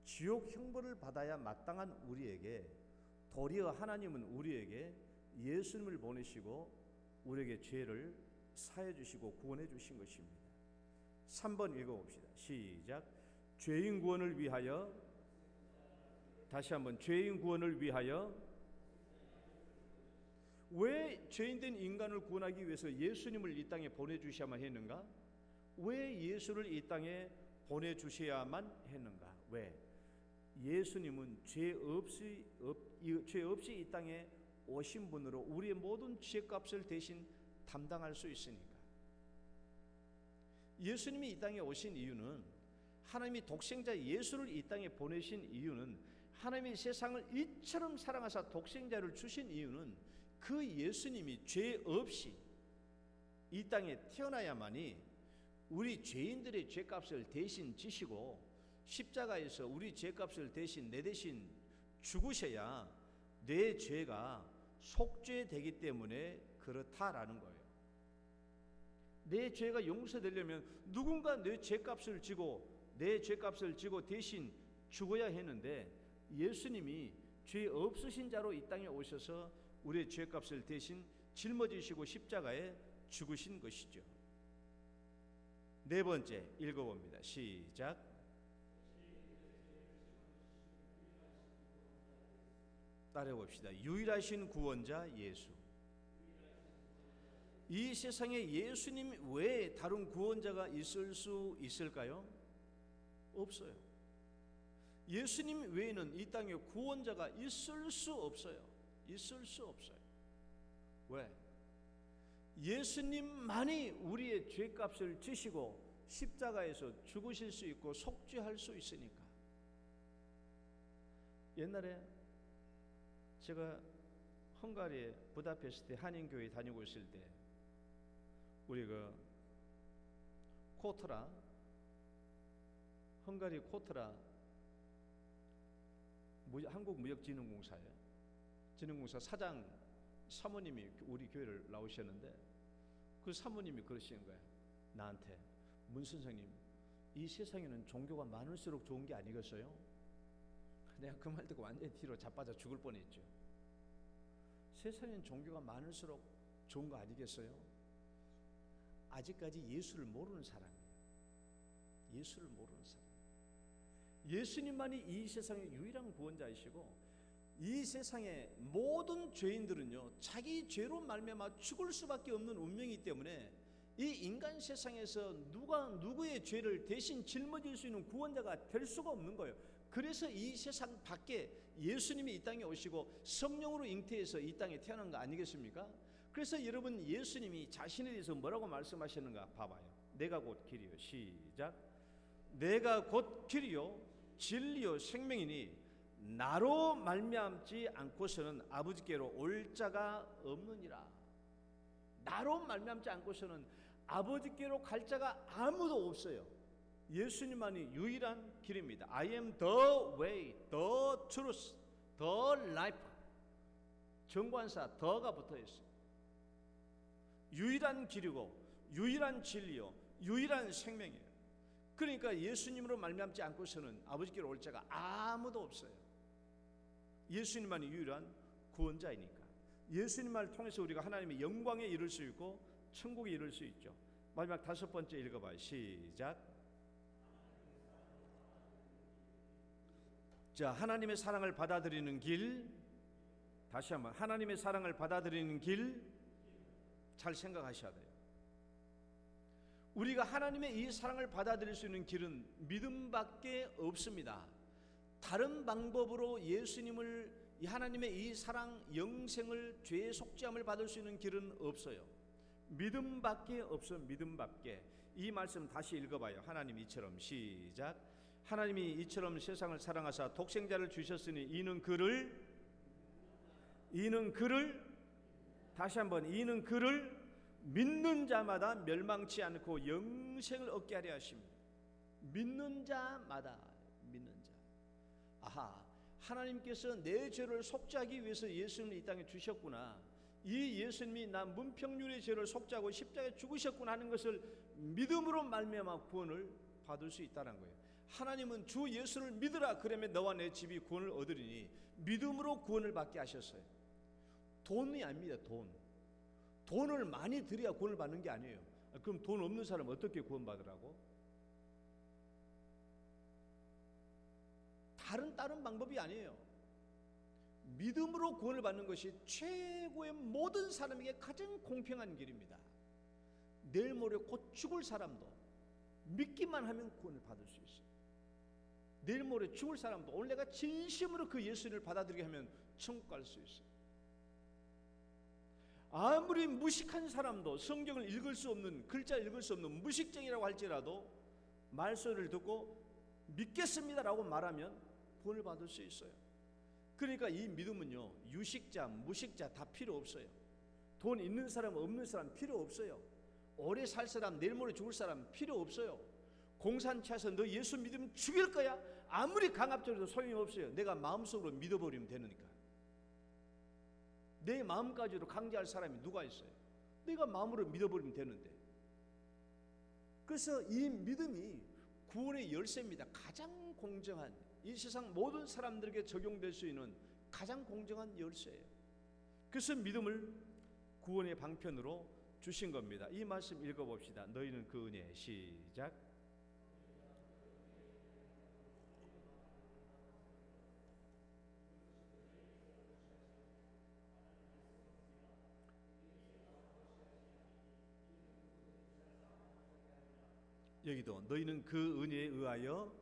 지옥 형벌을 받아야 마땅한 우리에게 도리어 하나님은 우리에게 예수님을 보내시고 우리에게 죄를 사해 주시고 구원해 주신 것입니다. 3번 읽어봅시다. 시작. 죄인 구원을 위하여, 다시 한번 죄인 구원을 위하여. 왜 죄인된 인간을 구원하기 위해서 예수님을 이 땅에 보내주셔야만 했는가? 왜 예수를 이 땅에 보내주셔야만 했는가? 왜? 예수님은 죄 없이 이 땅에 오신 분으로 우리의 모든 죄값을 대신 담당할 수 있으니까. 예수님이 이 땅에 오신 이유는, 하나님이 독생자 예수를 이 땅에 보내신 이유는, 하나님이 세상을 이처럼 사랑하사 독생자를 주신 이유는 그 예수님이 죄 없이 이 땅에 태어나야만이 우리 죄인들의 죄값을 대신 지시고 십자가에서 우리 죄값을 대신 내 대신 죽으셔야 내 죄가 속죄되기 때문에 그렇다라는 거예요. 내 죄가 용서되려면 누군가 내 죄값을 지고 대신 죽어야 했는데, 예수님이 죄 없으신 자로 이 땅에 오셔서 우리의 죄값을 대신 짊어지시고 십자가에 죽으신 것이죠. 네 번째 읽어봅니다. 시작. 따라해봅시다. 유일하신 구원자 예수. 이 세상에 예수님 외에 다른 구원자가 있을 수 있을까요? 없어요. 예수님 외에는 이 땅에 구원자가 있을 수 없어요. 있을 수 없어요. 왜? 예수님만이 우리의 죄값을 지시고 십자가에서 죽으실 수 있고 속죄할 수 있으니까. 옛날에 제가 헝가리의 부다페스트 한인교회 다니고 있을 때 우리 코트라, 헝가리 코트라 한국무역진흥공사예요. 진흥공사 사장 사모님이 우리 교회를 나오셨는데, 그 사모님이 그러시는 거예요. 나한테, 문 선생님, 이 세상에는 종교가 많을수록 좋은 게 아니겠어요? 내가 그 말 듣고 완전히 뒤로 자빠져 죽을 뻔했죠. 세상엔 종교가 많을수록 좋은 거 아니겠어요? 아직까지 예수를 모르는 사람이에요. 예수를 모르는 사람. 예수님만이 이 세상의 유일한 구원자이시고, 이 세상의 모든 죄인들은요 자기 죄로 말미암아 죽을 수밖에 없는 운명이기 때문에 이 인간 세상에서 누가 누구의 죄를 대신 짊어질 수 있는 구원자가 될 수가 없는 거예요. 그래서 이 세상 밖에 예수님이 이 땅에 오시고 성령으로 잉태해서 이 땅에 태어난 거 아니겠습니까? 그래서 여러분, 예수님이 자신에 대해서 뭐라고 말씀하시는가 봐봐요. 내가 곧 길이요. 시작. 내가 곧 길이요 진리요 생명이니 나로 말미암지 않고서는 아버지께로 올 자가 없느니라. 나로 말미암지 않고서는 아버지께로 갈 자가 아무도 없어요. 예수님만이 유일한 길입니다. I am the way, the truth, the life. 정관사 the가 붙어 있어요. 유일한 길이고 유일한 진리요 유일한 생명이에요. 그러니까 예수님으로 말미암지 않고서는 아버지께로 올 자가 아무도 없어요. 예수님만이 유일한 구원자이니까. 예수님만을 통해서 우리가 하나님의 영광에 이를 수 있고 천국에 이를 수 있죠. 마지막 다섯 번째 읽어봐요. 시작. 자, 하나님의 사랑을 받아들이는 길, 다시 한번 하나님의 사랑을 받아들이는 길 잘 생각하셔야 돼요. 우리가 하나님의 이 사랑을 받아들일 수 있는 길은 믿음밖에 없습니다. 다른 방법으로 예수님을, 하나님의 이 사랑, 영생을, 죄의 속죄함을 받을 수 있는 길은 없어요. 믿음밖에 없어요. 믿음밖에. 이 말씀 다시 읽어봐요. 하나님 이처럼, 시작. 하나님이 이처럼 세상을 사랑하사 독생자를 주셨으니 이는 그를 다시 한번, 이는 그를 믿는 자마다 멸망치 않고 영생을 얻게 하려 하십니다. 믿는 자마다, 믿는 자. 아하, 하나님께서 내 죄를 속죄하기 위해서 예수님을 이 땅에 주셨구나. 이 예수님이 나 문평률의 죄를 속죄하고 십자가에 죽으셨구나 하는 것을 믿음으로 말미암아 구원을 받을 수 있다는 거예요. 하나님은 주 예수를 믿으라 그러면 너와 내 집이 구원을 얻으리니 믿음으로 구원을 받게 하셨어요. 돈이 아닙니다. 돈을 많이 드려야 구원을 받는 게 아니에요. 그럼 돈 없는 사람 어떻게 구원받으라고? 다른 방법이 아니에요. 믿음으로 구원을 받는 것이 최고의 모든 사람에게 가장 공평한 길입니다. 내일 모레 곧 죽을 사람도 믿기만 하면 구원을 받을 수 있어요. 내일 모레 죽을 사람도 오늘 내가 진심으로 그 예수님을 받아들이게 하면 천국 갈 수 있어요. 아무리 무식한 사람도, 성경을 읽을 수 없는, 글자 읽을 수 없는 무식쟁이라고 할지라도 말소리를 듣고 믿겠습니다라고 말하면 구원을 받을 수 있어요. 그러니까 이 믿음은요, 유식자, 무식자 다 필요 없어요. 돈 있는 사람, 없는 사람 필요 없어요. 오래 살 사람, 내일 모레 죽을 사람 필요 없어요. 공산차에서 너 예수 믿으면 죽일 거야? 아무리 강압적으로도 소용이 없어요. 내가 마음속으로 믿어버리면 되니까. 내 마음까지도 강제할 사람이 누가 있어요? 내가 마음으로 믿어버리면 되는데. 그래서 이 믿음이 구원의 열쇠입니다. 가장 공정한, 이 세상 모든 사람들에게 적용될 수 있는 가장 공정한 열쇠예요. 그래서 믿음을 구원의 방편으로 주신 겁니다. 이 말씀 읽어봅시다. 너희는 그 은혜, 시작. 여기도 너희는 그 은혜에 의하여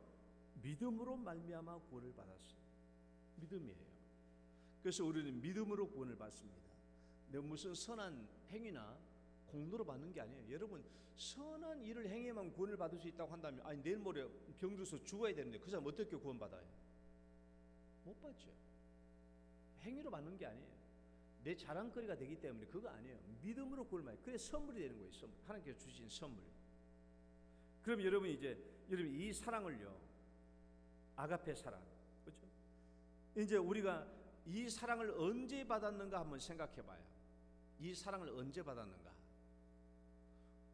믿음으로 말미암아 구원을 받았어요. 믿음이에요. 그래서 우리는 믿음으로 구원을 받습니다. 내가 무슨 선한 행위나 공로로 받는 게 아니에요. 여러분, 선한 일을 행해만 구원을 받을 수 있다고 한다면, 아니 내일 모레 병들어서 죽어야 되는데 그 사람 어떻게 구원받아요? 못 받죠. 행위로 받는 게 아니에요. 내 자랑거리가 되기 때문에 그거 아니에요. 믿음으로 구원을 받아요. 그래 선물이 되는 거예요. 선물. 하나님께서 주신 선물. 그럼 여러분 이 사랑을요, 아가페 사랑, 그렇죠? 이제 우리가 이 사랑을 언제 받았는가 한번 생각해봐요. 이 사랑을 언제 받았는가?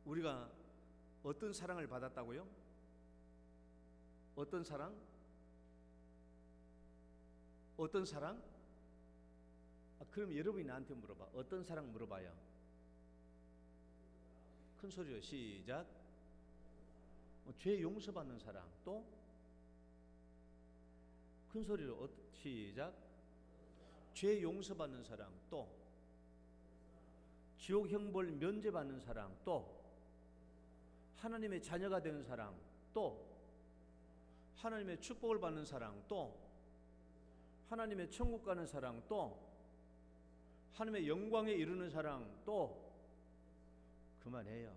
우리가 어떤 사랑을 받았다고요? 어떤 사랑? 어떤 사랑? 그럼 여러분이 나한테 물어봐. 어떤 사랑 물어봐요. 큰 소리로 시작. 죄 용서받는 사랑. 또 큰 소리로 시작. 죄 용서받는 사랑. 또 지옥 형벌 면제받는 사랑. 또 하나님의 자녀가 되는 사랑. 또 하나님의 축복을 받는 사랑. 또 하나님의 천국 가는 사랑. 또 하나님의 영광에 이르는 사랑. 또 그만해요.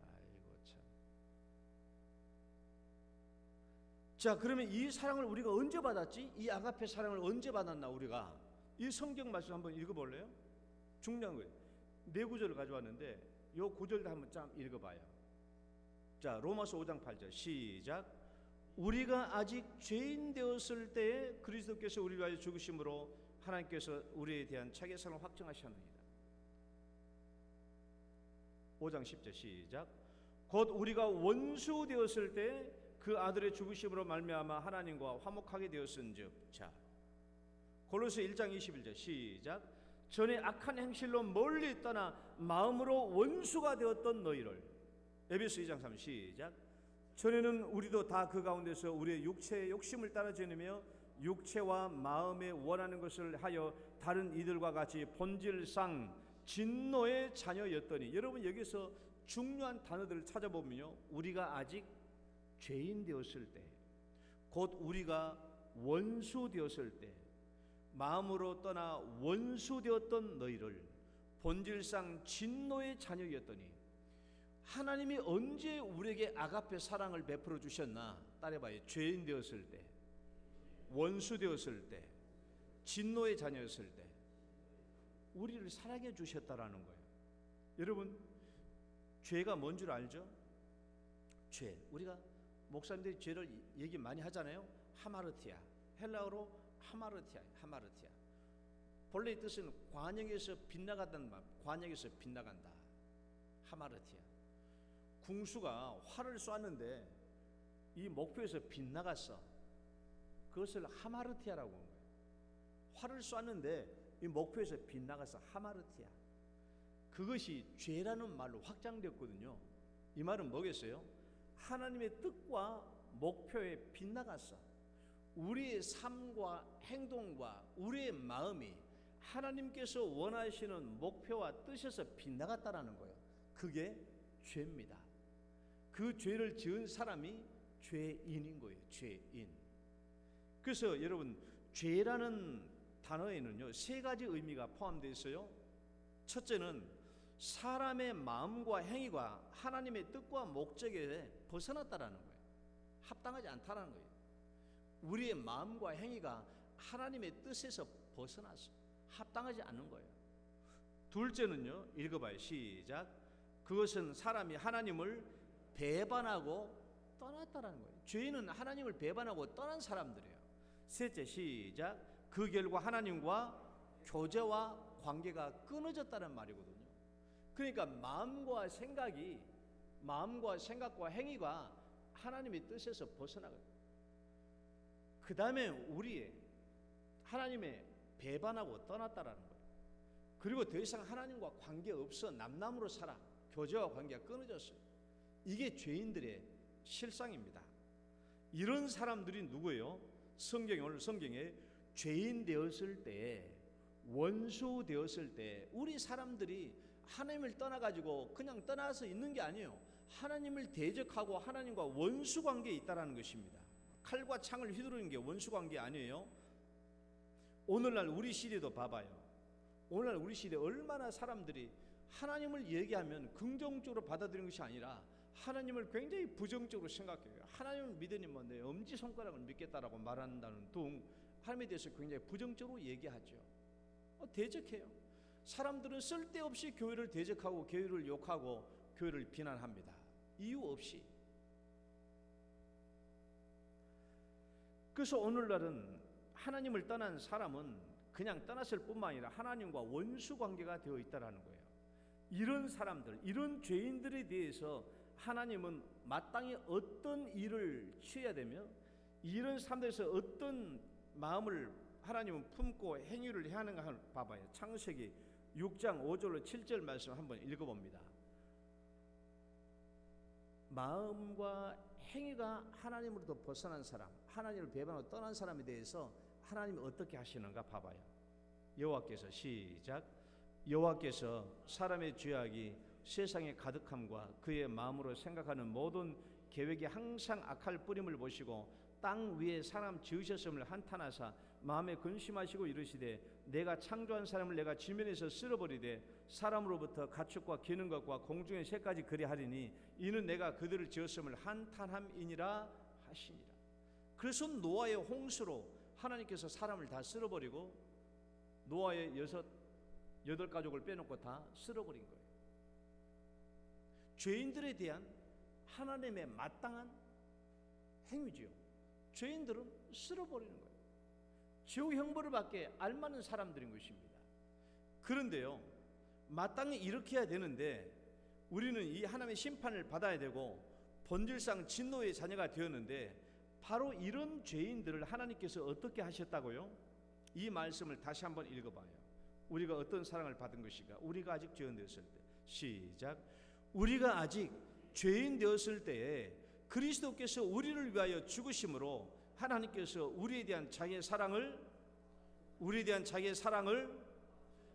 아이고 참. 자, 그러면 이 사랑을 우리가 언제 받았지? 이 아가페 사랑을 언제 받았나? 우리가 이 성경 말씀 한번 읽어볼래요? 중요한 거예요. 네 구절을 가져왔는데 이 구절도 한번 쫙 읽어봐요. 자, 로마서 5장 8절 시작. 우리가 아직 죄인 되었을 때에 그리스도께서 우리를 위하여 죽으심으로 하나님께서 우리에 대한 자기의 사랑을 확증하셨느니라. 5장 10절 시작. 곧 우리가 원수 되었을 때 그 아들의 죽으심으로 말미암아 하나님과 화목하게 되었은즉. 자, 골로새 1장 21절 시작. 전에 악한 행실로 멀리 떠나 마음으로 원수가 되었던 너희를. 에베소 2장 3 시작. 전에는 우리도 다 그 가운데서 우리의 육체의 욕심을 따라 지으며 육체와 마음에 원하는 것을 하여 다른 이들과 같이 본질상 진노의 자녀였더니, 여러분 여기서 중요한 단어들을 찾아보면요, 우리가 아직 죄인 되었을 때, 곧 우리가 원수 되었을 때, 마음으로 떠나 원수 되었던 너희를 본질상 진노의 자녀였더니, 하나님이 언제 우리에게 아가페 사랑을 베풀어 주셨나? 따라해봐요. 죄인 되었을 때, 원수 되었을 때, 진노의 자녀였을 때 우리를 사랑해 주셨다라는 거예요. 여러분, 죄가 뭔 줄 알죠? 죄, 우리가 목사님들이 죄를 얘기 많이 하잖아요. 하마르티아, 헬라어로 하마르티아. 본래의 뜻은 관역에서 빗나간다는 말, 관역에서 빗나간다. 하마르티아. 궁수가 활을 쐈는데 이 목표에서 빗나갔어. 그것을 하마르티아라고 하는 거예요. 활을 쐈는데 이 목표에서 빗나가서 하마르티아. 그것이 죄라는 말로 확장되었거든요. 이 말은 뭐겠어요? 하나님의 뜻과 목표에 빗나갔어. 우리의 삶과 행동과 우리의 마음이 하나님께서 원하시는 목표와 뜻에서 빗나갔다라는 거예요. 그게 죄입니다. 그 죄를 지은 사람이 죄인인 거예요. 죄인. 그래서 여러분, 죄라는 단어에는요, 세 가지 의미가 포함되어 있어요. 첫째는 사람의 마음과 행위가 하나님의 뜻과 목적에 벗어났다라는 거예요. 합당하지 않다라는 거예요. 우리의 마음과 행위가 하나님의 뜻에서 벗어났어. 합당하지 않는 거예요. 둘째는요, 읽어봐요. 시작. 그것은 사람이 하나님을 배반하고 떠났다라는 거예요. 죄인은 하나님을 배반하고 떠난 사람들이에요. 셋째, 시작. 그 결과 하나님과 교제와 관계가 끊어졌다는 말이거든요. 그러니까 마음과 생각과 행위가 하나님의 뜻에서 벗어나거든요. 그 다음에 우리의 하나님의 배반하고 떠났다라는 거예요. 그리고 더 이상 하나님과 관계없어 남남으로 살아. 교제와 관계가 끊어졌어요. 이게 죄인들의 실상입니다. 이런 사람들이 누구예요? 오늘 성경에 죄인 되었을 때, 원수 되었을 때, 우리 사람들이 하나님을 떠나가지고 그냥 떠나서 있는 게 아니에요. 하나님을 대적하고 하나님과 원수 관계에 있다라는 것입니다. 칼과 창을 휘두르는 게 원수 관계 아니에요? 오늘날 우리 시대도 봐봐요. 오늘날 우리 시대 얼마나 사람들이 하나님을 얘기하면 긍정적으로 받아들이는 것이 아니라 하나님을 굉장히 부정적으로 생각해요. 하나님을 믿으니 뭐 내 엄지손가락을 믿겠다라고 말한다는 둥, 하나님에 대해서 굉장히 부정적으로 얘기하죠. 대적해요. 사람들은 쓸데없이 교회를 대적하고 교회를 욕하고 교회를 비난합니다. 이유 없이. 그래서 오늘날은 하나님을 떠난 사람은 그냥 떠났을 뿐만 아니라 하나님과 원수 관계가 되어 있다는 거예요. 이런 사람들, 이런 죄인들에 대해서 하나님은 마땅히 어떤 일을 취해야 되며, 이런 사람들에서 어떤 마음을 하나님은 품고 행위를 해야 하는가 봐봐요. 창세기 6장 5절로 7절 말씀 한번 읽어봅니다. 마음과 행위가 하나님으로부터 벗어난 사람, 하나님을 배반하고 떠난 사람에 대해서 하나님이 어떻게 하시는가 봐봐요. 여호와께서, 시작. 여호와께서 사람의 죄악이 세상에 가득함과 그의 마음으로 생각하는 모든 계획이 항상 악할 뿌림을 보시고 땅 위에 사람 지으셨음을 한탄하사 마음에 근심하시고 이르시되 내가 창조한 사람을 내가 지면에서 쓸어버리되 사람으로부터 가축과 기는 것과 공중의 새까지 그리하리니 이는 내가 그들을 지었음을 한탄함이니라 하시니라. 그래서 노아의 홍수로 하나님께서 사람을 다 쓸어버리고 노아의 여덟 가족을 빼놓고 다 쓸어버린 거예요. 죄인들에 대한 하나님의 마땅한 행위지요. 죄인들은 쓸어버리는 거예요. 지옥 형벌을 받게 알맞는 사람들인 것입니다. 그런데요, 마땅히 이렇게 해야 되는데 우리는 이 하나님의 심판을 받아야 되고 본질상 진노의 자녀가 되었는데, 바로 이런 죄인들을 하나님께서 어떻게 하셨다고요? 이 말씀을 다시 한번 읽어봐요. 우리가 어떤 사랑을 받은 것인가? 우리가 아직 죄인 되었을 때, 시작. 우리가 아직 죄인 되었을 때에 그리스도께서 우리를 위하여 죽으심으로 하나님께서 우리에 대한 자기의 사랑을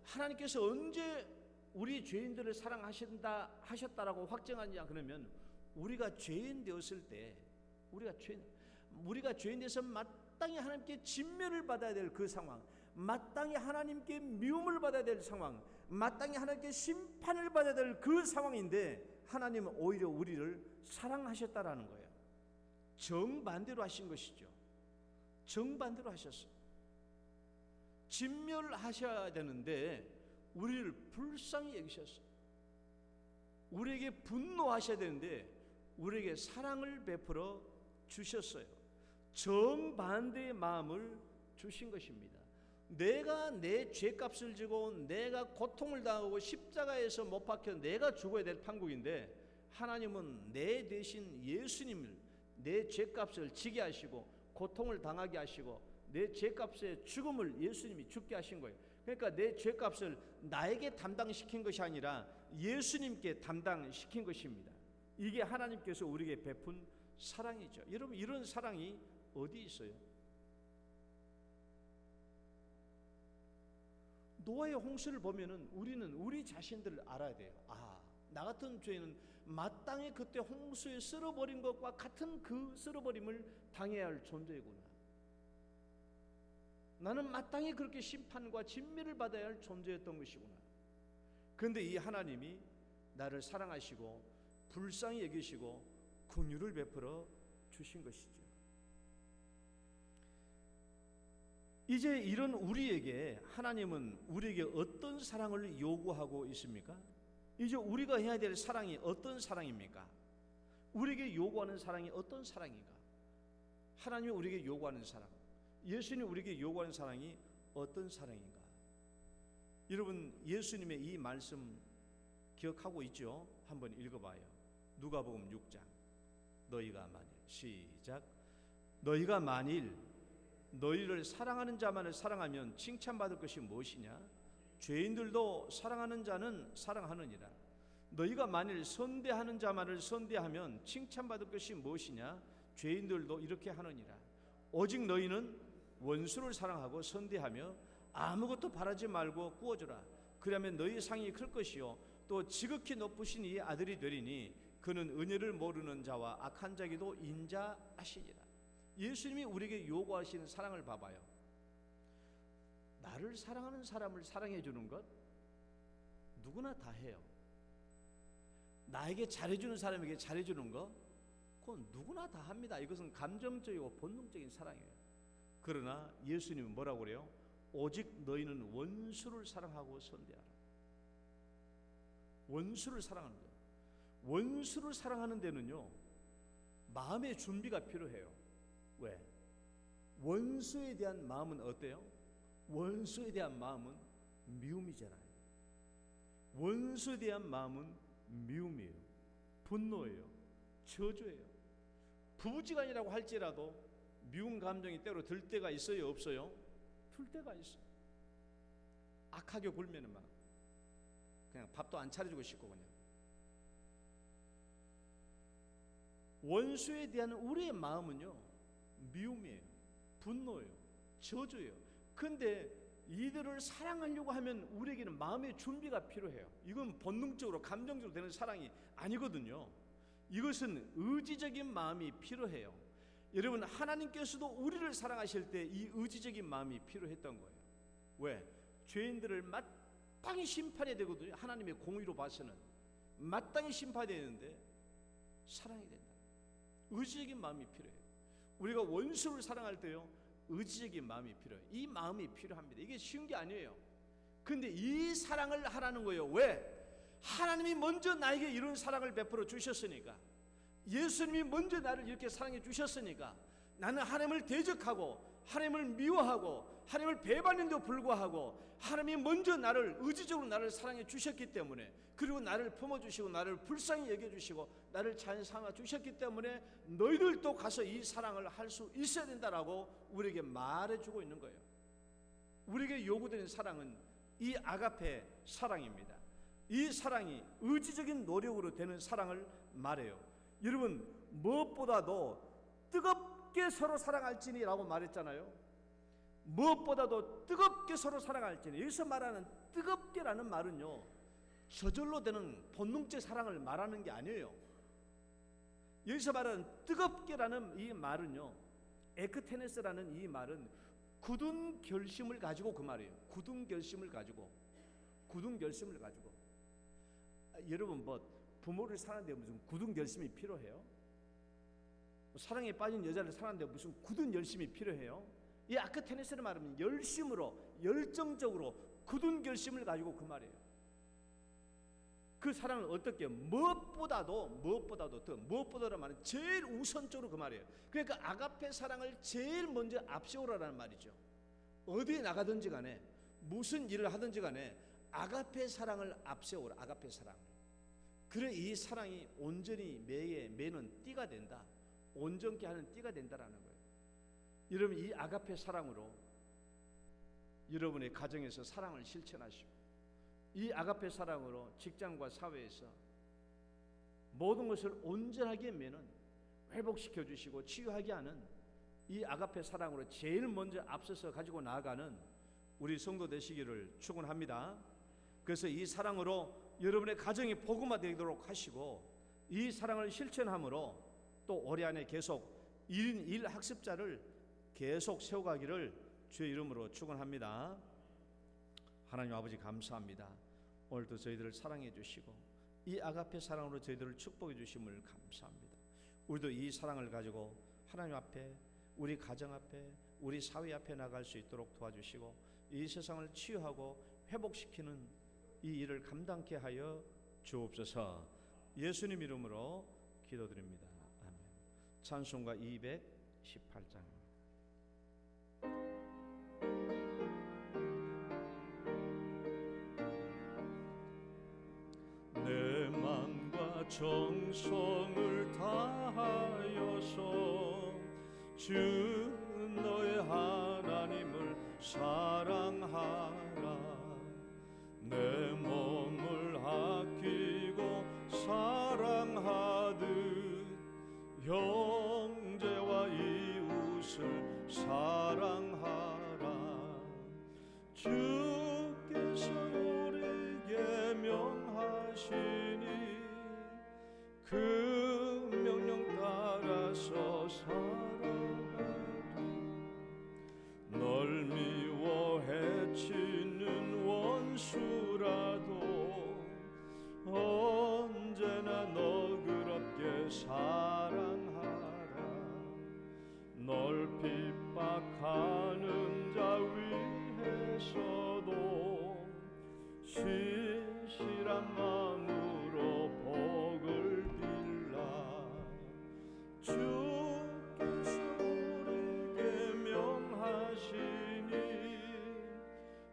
하나님께서 언제 우리 죄인들을 사랑하셨다라고 확정하냐 그러면 우리가 죄인 되었을 때 우리가 죄인 돼서 마땅히 하나님께 진멸을 받아야 될 그 상황, 마땅히 하나님께 미움을 받아야 될 상황, 마땅히 하나님께 심판을 받아야 될 그 상황인데 하나님은 오히려 우리를 사랑하셨다라는 거예요. 정반대로 하신 것이죠. 정반대로 하셨어요. 진멸하셔야 되는데 우리를 불쌍히 여기셨어요. 우리에게 분노하셔야 되는데 우리에게 사랑을 베풀어 주셨어요. 정반대의 마음을 주신 것입니다. 내가 내 죄값을 지고 내가 고통을 당하고 십자가에서 못 박혀 내가 죽어야 될 판국인데 하나님은 내 대신 예수님을 내 죄값을 지게 하시고 고통을 당하게 하시고 내 죄값의 죽음을 예수님이 죽게 하신 거예요. 그러니까 내 죄값을 나에게 담당시킨 것이 아니라 예수님께 담당시킨 것입니다. 이게 하나님께서 우리에게 베푼 사랑이죠. 여러분, 이런 사랑이 어디 있어요? 노아의 홍수를 보면은 우리는 우리 자신들을 알아야 돼요. 나 같은 죄인은 마땅히 그때 홍수에 쓸어버린 것과 같은 그 쓸어버림을 당해야 할 존재이구나. 나는 마땅히 그렇게 심판과 진멸을 받아야 할 존재였던 것이구나. 그런데 이 하나님이 나를 사랑하시고 불쌍히 여기시고 긍휼을 베풀어 주신 것이죠. 이제 이런 우리에게 하나님은 우리에게 어떤 사랑을 요구하고 있습니까? 이제 우리가 해야 될 사랑이 어떤 사랑입니까? 우리에게 요구하는 사랑이 어떤 사랑인가? 하나님이 우리에게 요구하는 사랑, 예수님이 우리에게 요구하는 사랑이 어떤 사랑인가? 여러분, 예수님의 이 말씀 기억하고 있죠? 한번 읽어봐요. 누가복음 6장. 너희가 만일, 시작. 너희가 만일 너희를 사랑하는 자만을 사랑하면 칭찬받을 것이 무엇이냐? 죄인들도 사랑하는 자는 사랑하느니라. 너희가 만일 선대하는 자만을 선대하면 칭찬받을 것이 무엇이냐? 죄인들도 이렇게 하느니라. 오직 너희는 원수를 사랑하고 선대하며 아무것도 바라지 말고 구워주라. 그러면 너희 상이 클 것이요 또 지극히 높으신 이 아들이 되리니 그는 은혜를 모르는 자와 악한 자에게도 인자하시니라. 예수님이 우리에게 요구하시는 사랑을 봐봐요. 나를 사랑하는 사람을 사랑해 주는 것 누구나 다 해요. 나에게 잘해주는 사람에게 잘해주는 것 그건 누구나 다 합니다. 이것은 감정적이고 본능적인 사랑이에요. 그러나 예수님은 뭐라고 그래요? 오직 너희는 원수를 사랑하고 선대하라. 원수를 사랑하는 거예요. 원수를 사랑하는 데는요 마음의 준비가 필요해요. 왜? 원수에 대한 마음은 어때요? 원수에 대한 마음은 미움이잖아요. 원수에 대한 마음은 미움이에요. 분노예요. 저주예요. 부부지간이라고 할지라도 미운 감정이 때로 들 때가 있어요, 없어요? 들 때가 있어요. 악하게 굴면은 막 그냥 밥도 안 차려주고 싶고 그냥. 원수에 대한 우리의 마음은요 미움이에요. 분노예요. 저주예요. 근데 이들을 사랑하려고 하면 우리에게는 마음의 준비가 필요해요. 이건 본능적으로 감정적으로 되는 사랑이 아니거든요. 이것은 의지적인 마음이 필요해요. 여러분, 하나님께서도 우리를 사랑하실 때 이 의지적인 마음이 필요했던 거예요. 왜? 죄인들을 마땅히 심판해야 되거든요. 하나님의 공의로 봐서는 마땅히 심판해야 되는데 사랑이 된다. 의지적인 마음이 필요해요. 우리가 원수를 사랑할 때요 의지적인 마음이 필요해요. 이 마음이 필요합니다. 이게 쉬운 게 아니에요. 근데 이 사랑을 하라는 거예요. 왜? 하나님이 먼저 나에게 이런 사랑을 베풀어 주셨으니까, 예수님이 먼저 나를 이렇게 사랑해 주셨으니까 나는 하나님을 대적하고 하나님을 미워하고 하나님을 배반했는데도 불구하고 하나님이 먼저 나를 의지적으로 나를 사랑해 주셨기 때문에, 그리고 나를 품어주시고 나를 불쌍히 여겨주시고 나를 잘 삼아 주셨기 때문에 너희들도 가서 이 사랑을 할 수 있어야 된다라고 우리에게 말해주고 있는 거예요. 우리에게 요구되는 사랑은 이 아가페 사랑입니다. 이 사랑이 의지적인 노력으로 되는 사랑을 말해요. 여러분, 무엇보다도 뜨겁게 서로 사랑할지니라고 말했잖아요. 무엇보다도 뜨겁게 서로 사랑할지니. 여기서 말하는 뜨겁게라는 말은요, 저절로 되는 본능적 사랑을 말하는 게 아니에요. 여기서 말하는 뜨겁게라는 이 말은요, 에크테네스라는 이 말은 굳은 결심을 가지고 그 말이에요. 굳은 결심을 가지고. 여러분, 부모를 사랑하는데 무슨 굳은 결심이 필요해요? 사랑에 빠진 여자를 사랑하는데 무슨 굳은 열심이 필요해요? 이 아크테네스를 말하면 열심으로, 열정적으로 굳은 결심을 가지고 그 말이에요. 그 사랑을 어떻게 무엇보다도 말은 제일 우선적으로 그 말이에요. 그러니까 아가페 사랑을 제일 먼저 앞세우라는 말이죠. 어디에 나가든지 간에 무슨 일을 하든지 간에 아가페 사랑을 앞세우라. 아가페 사랑. 그래 이 사랑이 온전히 매는 띠가 된다. 온전케 하는 띠가 된다라는 거예요. 여러분, 이 아가페 사랑으로 여러분의 가정에서 사랑을 실천하시고, 이 아가페 사랑으로 직장과 사회에서 모든 것을 온전하게 매는, 회복시켜 주시고 치유하게 하는 이 아가페 사랑으로 제일 먼저 앞서서 가지고 나아가는 우리 성도 되시기를 축원합니다. 그래서 이 사랑으로 여러분의 가정이 복음화되도록 하시고, 이 사랑을 실천함으로 또 올해 안에 계속 1인 1 학습자를 계속 세워가기를 주의 이름으로 축원합니다. 하나님 아버지 감사합니다. 오늘도 저희들을 사랑해 주시고 이 아가페 사랑으로 저희들을 축복해 주심을 감사합니다. 우리도 이 사랑을 가지고 하나님 앞에, 우리 가정 앞에, 우리 사회 앞에 나갈 수 있도록 도와주시고 이 세상을 치유하고 회복시키는 이 일을 감당케 하여 주옵소서. 예수님 이름으로 기도드립니다. 아멘. 찬송가 218장. 내 마음과 정성을 다하여서 주 너의 하나님을 사랑하라. 내 몸을 아끼고 사랑하듯 형제와 이웃을 사랑하라. 주께서 우리에게 명하시니 그 명령 따라서 살아가리. 널 미워 해치는 원수라도 언제나 너그럽게 사랑하라. 널 핍박하는 자 위해서도 신실한 마음으로 복을 빌라. 주께서 우리에게 명하시니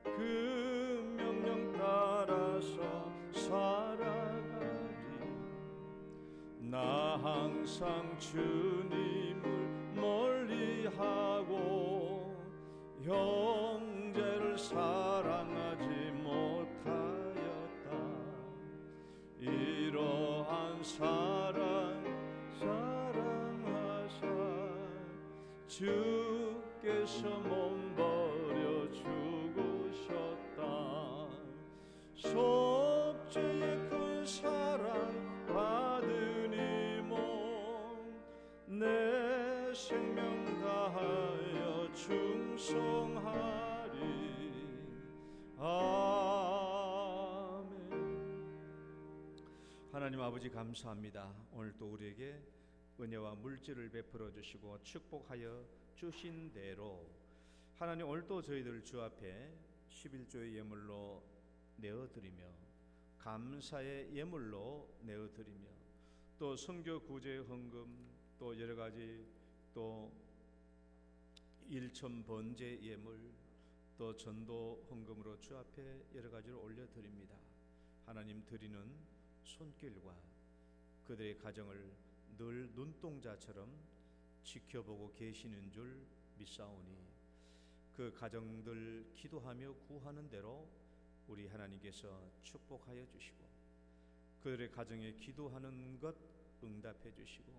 그 명령 따라서 살아가리. 나 항상 주님을 멀리하고 형제를 사랑하지 못하였다. 이러한 사랑하사 주께서 몸버려 죽으셨다. 속죄의 큰 사랑 받으니 몸내 생명 다하여 충성하리. 아멘. 하나님 아버지 감사합니다. 오늘 또 우리에게 은혜와 물질을 베풀어 주시고 축복하여 주신 대로 하나님 오늘 또 저희들 주 앞에 11조의 예물로 내어드리며 감사의 예물로 내어드리며 또 선교 구제 헌금 또 여러가지 또 일천 번제 예물 또 전도 헌금으로 주 앞에 여러가지를 올려드립니다. 하나님 드리는 손길과 그들의 가정을 늘 눈동자처럼 지켜보고 계시는 줄 믿사오니 그 가정들 기도하며 구하는 대로 우리 하나님께서 축복하여 주시고 그들의 가정에 기도하는 것 응답해 주시고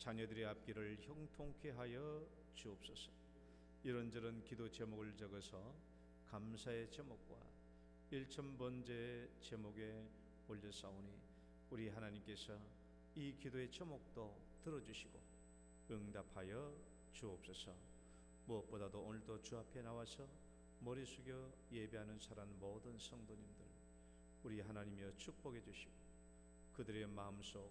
자녀들의 앞길을 형통케 하여 주옵소서. 이런저런 기도 제목을 적어서 감사의 제목과 일천번제의 제목에 올려싸우니 우리 하나님께서 이 기도의 제목도 들어주시고 응답하여 주옵소서. 무엇보다도 오늘도 주 앞에 나와서 머리 숙여 예배하는 사람 모든 성도님들 우리 하나님이여 축복해 주시고 그들의 마음속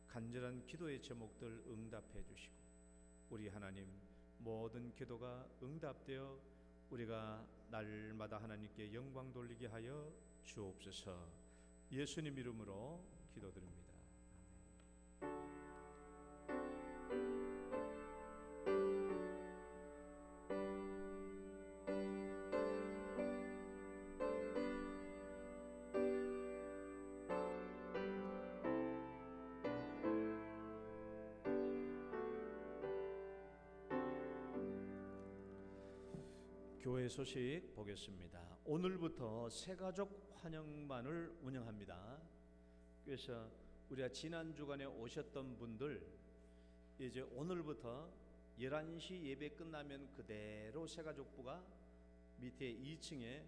간절한 기도의 제목들 응답해 주시고 우리 하나님 모든 기도가 응답되어 우리가 날마다 하나님께 영광 돌리게 하여 주옵소서. 예수님 이름으로 기도드립니다. 교회 소식 보겠습니다. 오늘부터 새가족 환영반을 운영합니다. 그래서 우리가 지난 주간에 오셨던 분들 이제 오늘부터 11시 예배 끝나면 그대로 새가족부가 밑에 2층에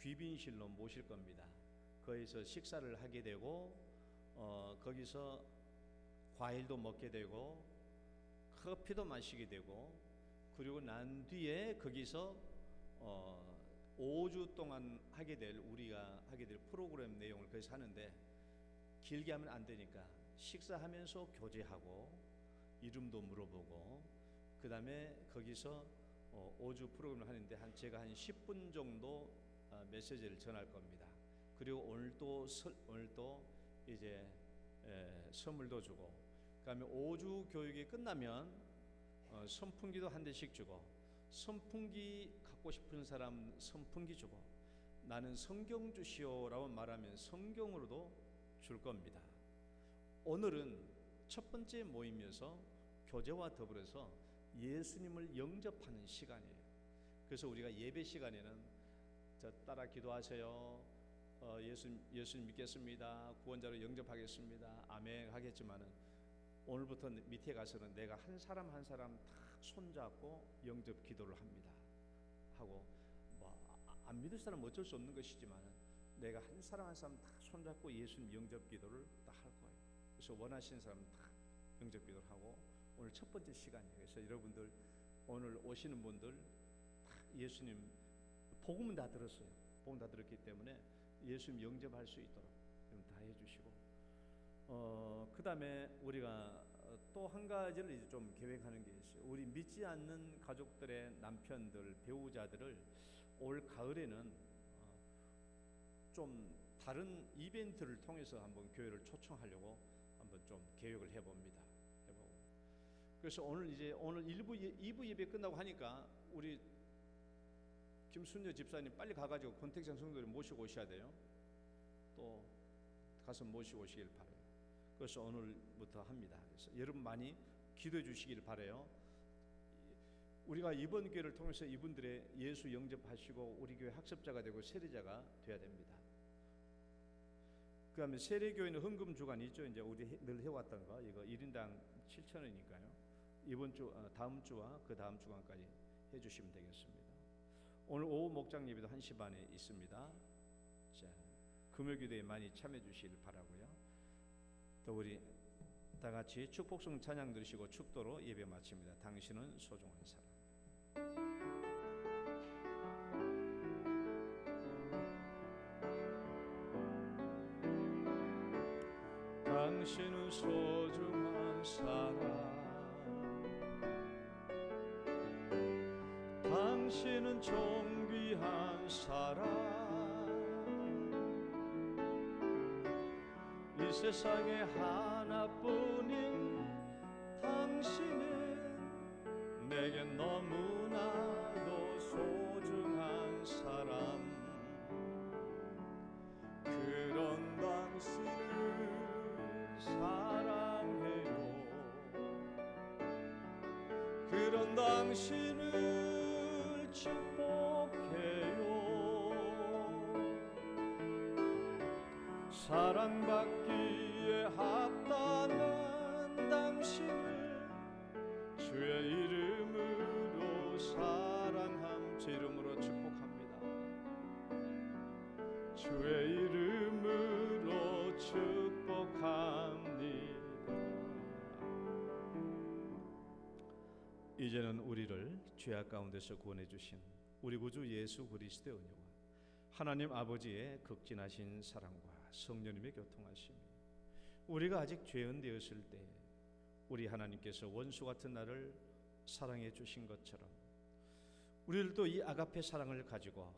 귀빈실로 모실 겁니다. 거기서 식사를 하게 되고 거기서 과일도 먹게 되고 커피도 마시게 되고 그리고 난 뒤에 거기서 5주 동안 우리가 하게 될 프로그램 내용을 거기서 하는데 길게 하면 안 되니까 식사하면서 교제하고 이름도 물어보고 그 다음에 거기서 5주 프로그램을 하는데 제가 한 10분 정도 메시지를 전할 겁니다. 그리고 오늘도 이제 선물도 주고 그 다음에 5주 교육이 끝나면 선풍기도 한 대씩 주고 선풍기 갖고 싶은 사람 선풍기 주고 나는 성경 주시오라고 말하면 성경으로도 줄 겁니다. 오늘은 첫 번째 모임이어서 교제와 더불어서 예수님을 영접하는 시간이에요. 그래서 우리가 예배 시간에는 따라 기도하세요. 예수님 믿겠습니다. 구원자로 영접하겠습니다. 아멘 하겠지만은 오늘부터 밑에 가서는 내가 한 사람 한 사람 다 손잡고 영접 기도를 합니다. 하고 안 믿을 사람은 어쩔 수 없는 것이지만 내가 한 사람 한 사람 다 손잡고 예수님 영접 기도를 다 할 거예요. 그래서 원하시는 사람은 다 영접 기도를 하고 오늘 첫 번째 시간이에요. 그래서 여러분들 오늘 오시는 분들 다 예수님 복음은 다 들었어요. 복음 다 들었기 때문에 예수님 영접할 수 있도록 다 해주시고 그 다음에 우리가 또 한 가지를 이제 좀 계획하는 게 있어요. 우리 믿지 않는 가족들의 남편들, 배우자들을 올 가을에는 좀 다른 이벤트를 통해서 한번 교회를 초청하려고 한번 좀 계획을 해봅니다. 그래서 오늘 2부 예배 끝나고 하니까 우리 김순녀 집사님 빨리 가가지고 권택장 성도를 모시고 오셔야 돼요. 또 가서 모시고 오시길 바라요. 그래서 오늘부터 합니다. 그래서 여러분 많이 기도해 주시길 바라요. 우리가 이번 기회를 통해서 이분들의 예수 영접하시고 우리 교회 학습자가 되고 세례자가 돼야 됩니다. 그다음에 세례교회는 헌금 주간이 있죠. 이제 우리 늘 해왔던 거 이거 1인당 7,000원이니까요. 이번 주 다음 주와 그 다음 주간까지 해주시면 되겠습니다. 오늘 오후 목장 예배도 1시 반에 있습니다. 자, 금요기도에 많이 참여해 주시길 바라고요. 또 우리 다 같이 축복성 찬양 들으시고 축도로 예배 마칩니다. 당신은 소중한 사람. 당신은 소중한 사람, 당신은 존귀한 사람, 이 세상에 하나뿐인 당신은 내게 너무나도 소중한 사람. 그런 당신을 사랑해요. 그런 당신을 축복해요. 사랑받기에 합당한 당신을 주의 이름으로 축복합니다. 이제는 우리를 죄악 가운데서 구원해 주신 우리 구주 예수 그리스도의 은혜와 하나님 아버지의 극진하신 사랑과 성령님의 교통하심이 우리가 아직 죄인 되었을 때 우리 하나님께서 원수 같은 나를 사랑해 주신 것처럼 우리들도 이 아가페 사랑을 가지고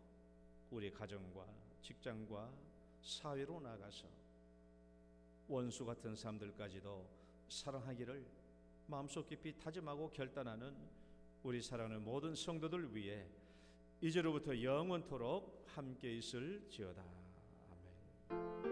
우리 가정과 직장과 사회로 나가서 원수 같은 사람들까지도 사랑하기를 마음속 깊이 다짐하고 결단하는 우리 사랑하는 모든 성도들 위해 이제로부터 영원토록 함께 있을지어다. 아멘.